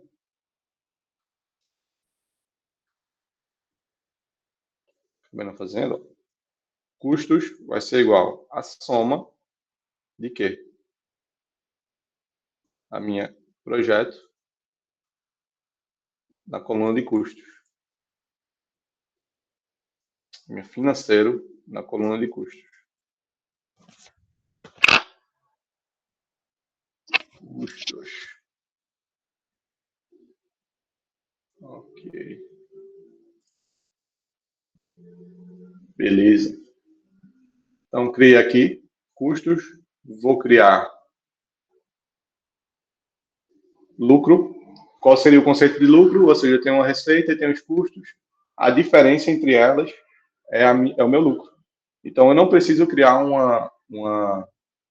Acabando fazendo. Custos vai ser igual a soma de quê? A minha projeto na coluna de custos. Minha financeiro na coluna de custos. Custos. Ok. Beleza. Então, criei aqui custos. Vou criar lucro. Qual seria o conceito de lucro? Ou seja, eu tenho uma receita e tenho os custos. A diferença entre elas é o meu lucro. Então, eu não preciso criar uma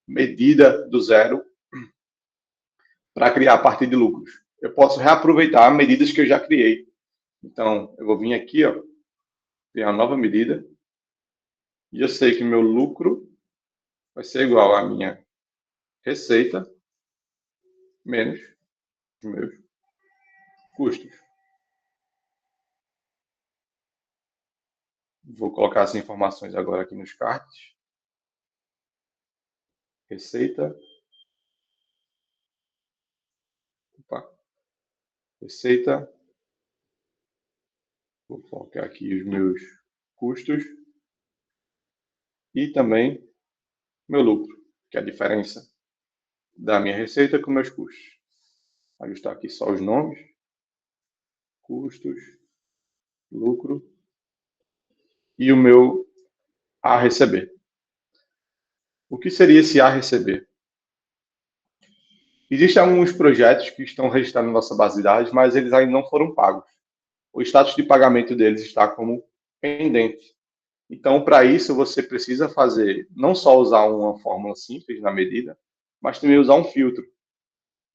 medida do zero para criar a partir de lucros. Eu posso reaproveitar medidas que eu já criei. Então, eu vou vir aqui, ó, criar uma nova medida. E eu sei que meu lucro vai ser igual à minha receita menos os meus custos. Vou colocar as informações agora aqui nos cards. Receita. Opa. Receita. Vou colocar aqui os meus custos. E também meu lucro, que é a diferença da minha receita com meus custos. Ajustar aqui só os nomes. Custos. Lucro. E o meu a receber. O que seria esse a receber? Existem alguns projetos que estão registrados na nossa base de dados, mas eles ainda não foram pagos. O status de pagamento deles está como pendente. Então, para isso, você precisa fazer, não só usar uma fórmula simples na medida, mas também usar um filtro.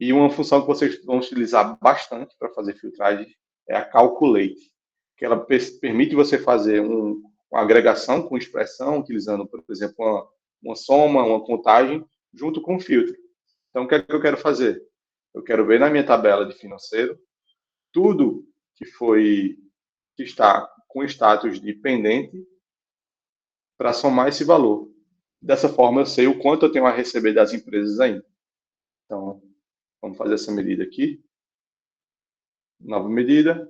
E uma função que vocês vão utilizar bastante para fazer filtragem é a calculate, que ela permite você fazer uma agregação com expressão, utilizando, por exemplo, uma soma, uma contagem, junto com o filtro. Então, o que é que eu quero fazer? Eu quero ver na minha tabela de financeiro tudo que está com status de pendente para somar esse valor. Dessa forma, eu sei o quanto eu tenho a receber das empresas ainda. Então, vamos fazer essa medida aqui. Nova medida.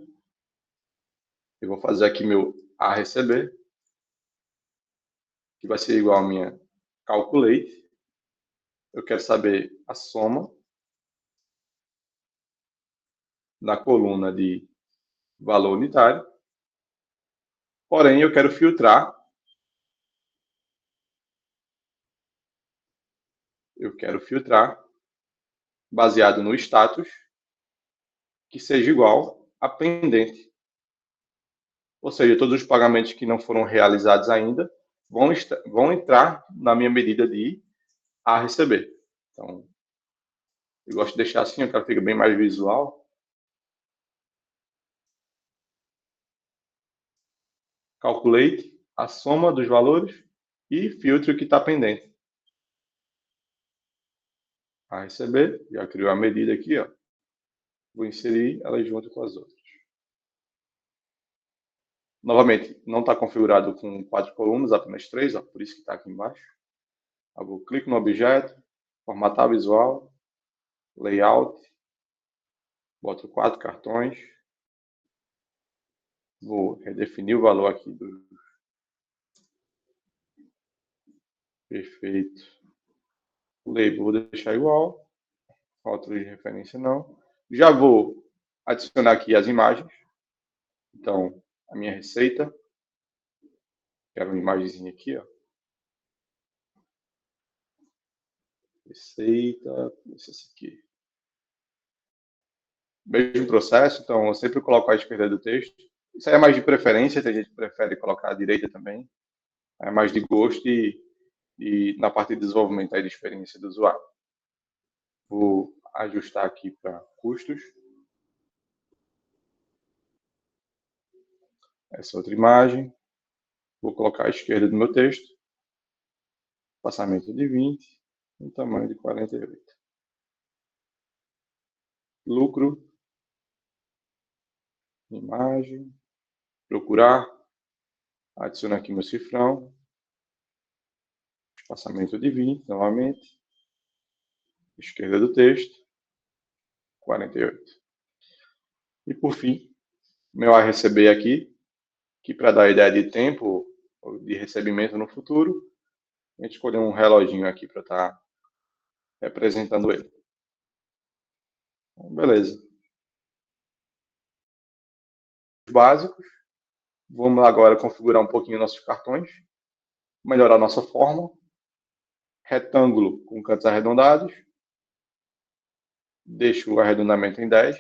Eu vou fazer aqui meu a receber, que vai ser igual a minha calculate. Eu quero saber a soma na coluna de valor unitário. Porém, eu quero filtrar. Eu quero filtrar baseado no status que seja igual a pendente. Ou seja, todos os pagamentos que não foram realizados ainda vão entrar na minha medida de a receber. Então, eu gosto de deixar assim, eu quero que fique bem mais visual. Calculate a soma dos valores e filtre o que está pendente. A receber, já criou a medida aqui, ó. Vou inserir ela junto com as outras. Novamente, não está configurado com 4 colunas, apenas 3, ó, por isso que está aqui embaixo. Eu vou clicar no objeto, formatar visual, layout, boto 4 cartões, vou redefinir o valor aqui do perfeito. O label vou deixar igual, rótulo de referência não. Já vou adicionar aqui as imagens. Então, a minha receita, quero uma imagenzinha aqui, ó. Receita, esse aqui. Mesmo processo, então eu sempre coloco à esquerda do texto. Isso aí é mais de preferência, tem gente que prefere colocar à direita também. É mais de gosto e na parte de desenvolvimento aí de experiência do usuário. Vou ajustar aqui para custos. Essa outra imagem. Vou colocar à esquerda do meu texto. Passamento de 20, um tamanho de 48. Lucro. Imagem. Procurar. Adiciono aqui meu cifrão. Espaçamento de 20, novamente. Esquerda do texto. 48. E por fim, meu a receber aqui, que para dar ideia de tempo de recebimento no futuro, a gente escolheu um reloginho aqui para estar representando ele. Então, beleza. Básicos. Vamos agora configurar um pouquinho nossos cartões, melhorar nossa forma. Retângulo com cantos arredondados. Deixo o arredondamento em 10.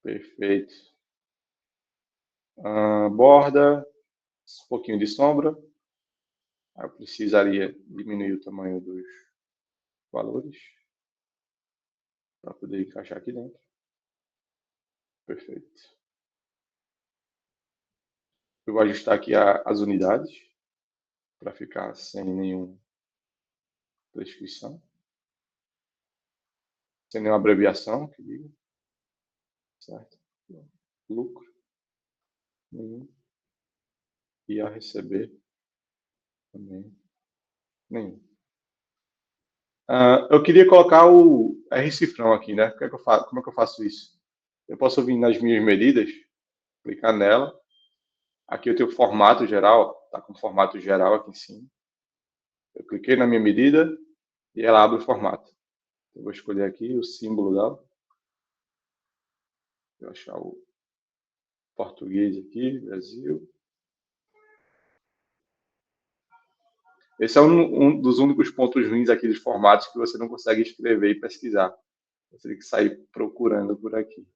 Perfeito. Borda, um pouquinho de sombra. Eu precisaria diminuir o tamanho dos valores para poder encaixar aqui dentro. Perfeito. Eu vou ajustar aqui as unidades para ficar sem nenhuma prescrição, sem nenhuma abreviação, que diga. Certo? Lucro nenhum. E a receber também nenhum. Eu queria colocar o R-cifrão aqui, né? Como é que eu faço isso? Eu posso vir nas minhas medidas, clicar nela. Aqui eu tenho o formato geral, tá com o formato geral aqui em cima. Eu cliquei na minha medida e ela abre o formato. Eu vou escolher aqui o símbolo dela. Vou achar o português aqui, Brasil. Esse é um dos únicos pontos ruins aqui dos formatos que você não consegue escrever e pesquisar. Você tem que sair procurando por aqui.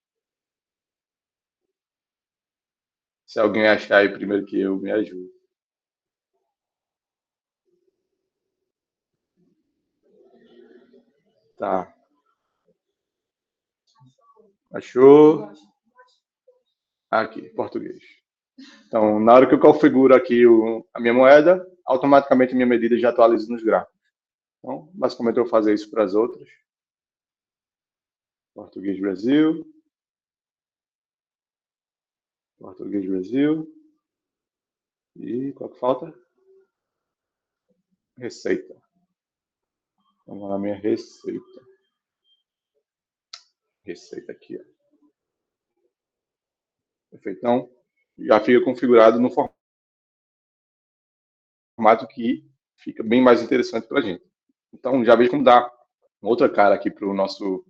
Se alguém achar aí primeiro que eu, me ajude. Tá. Achou? Aqui, português. Então, na hora que eu configuro aqui a minha moeda, automaticamente a minha medida já atualiza nos gráficos. Então, basicamente eu vou fazer isso para as outras. Português Brasil. Português Brasil. E qual que falta? Receita. Vamos lá na minha receita. Receita aqui, ó. Perfeito. Então, já fica configurado no formato que fica bem mais interessante para a gente. Então, já vejo como dar uma outra cara aqui para o nosso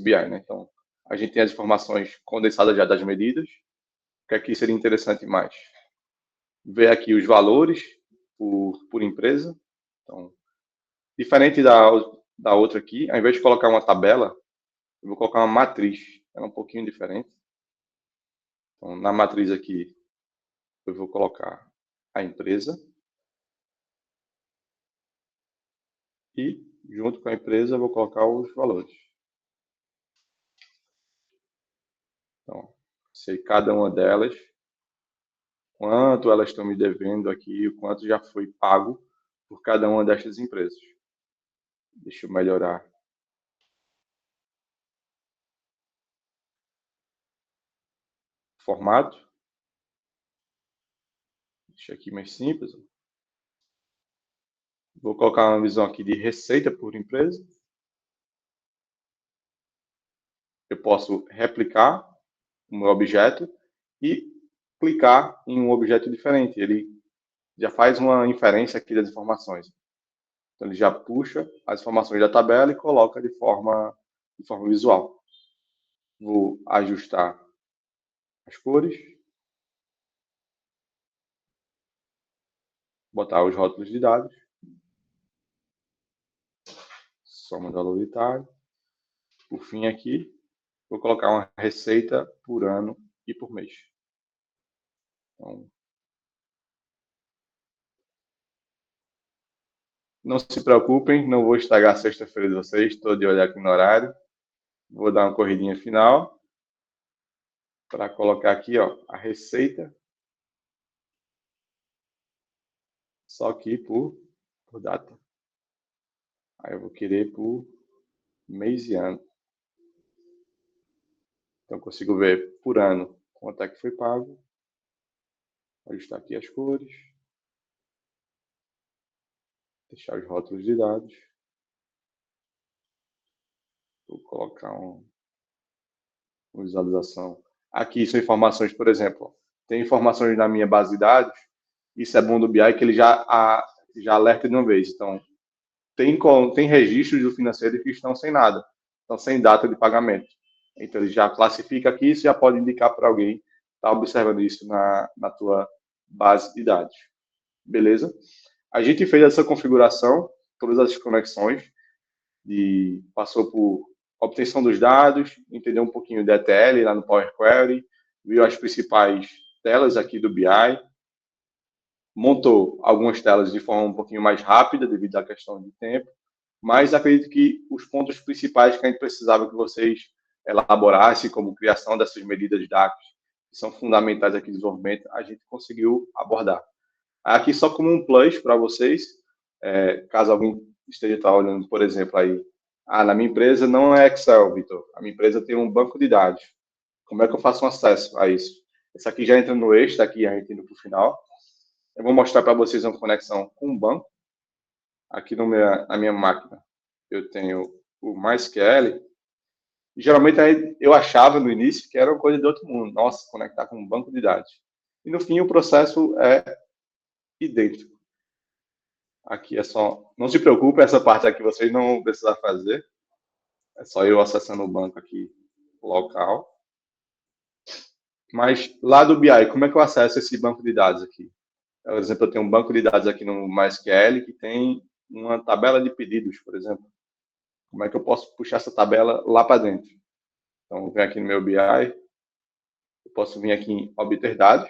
BI, né? Então, a gente tem as informações condensadas já das medidas. O que aqui seria interessante mais? Ver aqui os valores por empresa. Então, diferente da outra aqui, ao invés de colocar uma tabela, eu vou colocar uma matriz. Ela é um pouquinho diferente. Então, na matriz aqui, eu vou colocar a empresa. E, junto com a empresa, eu vou colocar os valores. Então, sei cada uma delas, quanto elas estão me devendo aqui, o quanto já foi pago por cada uma destas empresas. Deixa eu melhorar. Formato. Deixa aqui mais simples. Vou colocar uma visão aqui de receita por empresa. Eu posso replicar o meu objeto e clicar em um objeto diferente. Ele já faz uma inferência aqui das informações. Então, ele já puxa as informações da tabela e coloca de forma visual. Vou ajustar as cores. Botar os rótulos de dados. Soma do valor unitário. Por fim, aqui, vou colocar uma receita por ano e por mês. Então, não se preocupem, não vou estragar a sexta-feira de vocês, estou de olho aqui no horário. Vou dar uma corridinha final para colocar aqui, ó, a receita, só que por data. Aí eu vou querer por mês e ano. Então, eu consigo ver por ano quanto é que foi pago. Ajustar aqui as cores. Deixar os rótulos de dados. Vou colocar uma visualização. Aqui são informações, por exemplo, tem informações na minha base de dados. Isso é bom do BI que ele já alerta de uma vez. Então, tem registros do financeiro que estão sem nada. Estão sem data de pagamento. Então, ele já classifica aqui, isso já pode indicar para alguém que está observando isso na tua base de dados. Beleza? A gente fez essa configuração, todas as conexões, passou por obtenção dos dados, entendeu um pouquinho de ETL lá no Power Query, viu as principais telas aqui do BI, montou algumas telas de forma um pouquinho mais rápida devido à questão de tempo, mas acredito que os pontos principais que a gente precisava que vocês elaborasse, como criação dessas medidas didáticas, que são fundamentais aqui no desenvolvimento, a gente conseguiu abordar. Aqui só como um plus para vocês, caso alguém esteja olhando, por exemplo, aí, na minha empresa não é Excel, Vitor, a minha empresa tem um banco de dados. Como é que eu faço um acesso a isso? Esse aqui já entra no extra, aqui a gente indo para o final. Eu vou mostrar para vocês uma conexão com o banco. Aqui na minha máquina, eu tenho o MySQL. Geralmente eu achava no início que era uma coisa de outro mundo. Nossa, conectar com um banco de dados. E no fim o processo é idêntico. Aqui é só... Não se preocupe, essa parte aqui vocês não vão precisar fazer. É só eu acessando o banco aqui local. Mas lá do BI, como é que eu acesso esse banco de dados aqui? Por exemplo, eu tenho um banco de dados aqui no MySQL que tem uma tabela de pedidos, por exemplo. Como é que eu posso puxar essa tabela lá para dentro? Então, eu venho aqui no meu BI, eu posso vir aqui em obter dados,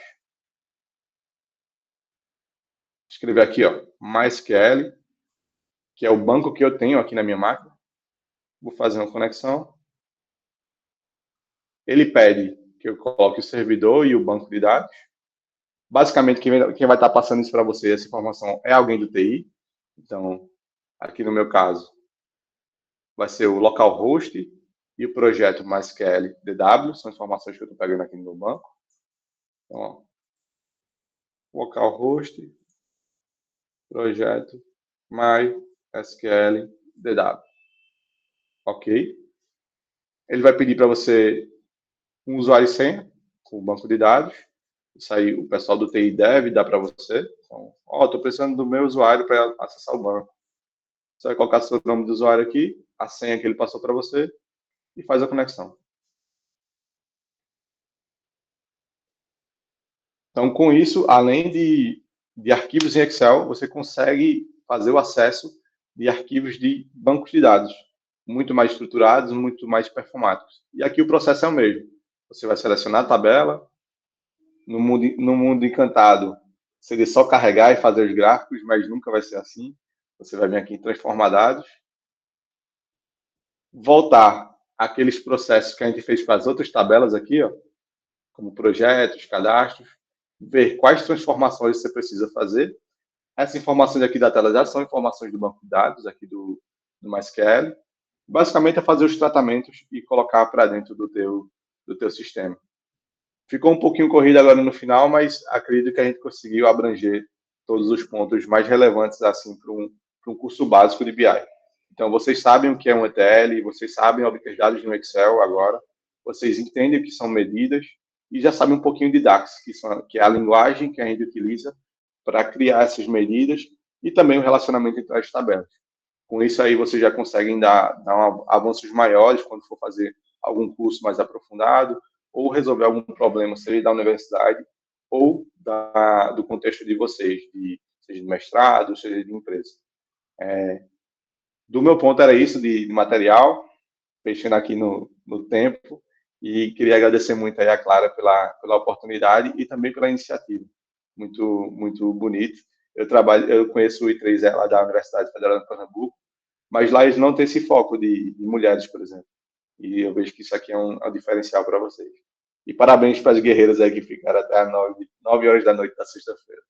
escrever aqui, ó, MySQL, que é o banco que eu tenho aqui na minha máquina. Vou fazer uma conexão. Ele pede que eu coloque o servidor e o banco de dados. Basicamente, quem vai estar passando isso para você, essa informação, é alguém do TI. Então, aqui no meu caso, vai ser o localhost e o projeto MySQL DW, são informações que eu estou pegando aqui no meu banco. Então, ó, localhost, projeto MySQL DW. Ok? Ele vai pedir para você um usuário e senha com o banco de dados. Isso aí o pessoal do TI deve dar para você. Então, estou precisando do meu usuário para acessar o banco. Você vai colocar seu nome do usuário aqui, a senha que ele passou para você e faz a conexão. Então, com isso, além de arquivos em Excel, você consegue fazer o acesso de arquivos de bancos de dados, muito mais estruturados, muito mais performáticos. E aqui o processo é o mesmo. Você vai selecionar a tabela. No mundo encantado, seria só carregar e fazer os gráficos, mas nunca vai ser assim. Você vai vir aqui em transformar dados, voltar àqueles processos que a gente fez para as outras tabelas aqui, ó, como projetos, cadastros, ver quais transformações você precisa fazer. Essas informações aqui da tela já são informações do banco de dados, aqui do MySQL. Basicamente é fazer os tratamentos e colocar para dentro do teu sistema. Ficou um pouquinho corrido agora no final, mas acredito que a gente conseguiu abranger todos os pontos mais relevantes assim para um curso básico de BI. Então, vocês sabem o que é um ETL, vocês sabem obter dados no Excel agora, vocês entendem o que são medidas e já sabem um pouquinho de DAX, que é a linguagem que a gente utiliza para criar essas medidas e também o relacionamento entre as tabelas. Com isso aí, vocês já conseguem dar avanços maiores quando for fazer algum curso mais aprofundado, ou resolver algum problema, seja da universidade ou do contexto de vocês, seja de mestrado, seja de empresa. Do meu ponto era isso de material, fechando aqui no tempo, e queria agradecer muito aí a Clara pela oportunidade e também pela iniciativa. Muito, muito bonito. Eu conheço o I3 lá da Universidade Federal de Pernambuco, mas lá eles não têm esse foco de mulheres, por exemplo. E eu vejo que isso aqui é um diferencial para vocês. E parabéns para as guerreiras aí que ficaram até às 9 horas da noite da sexta-feira.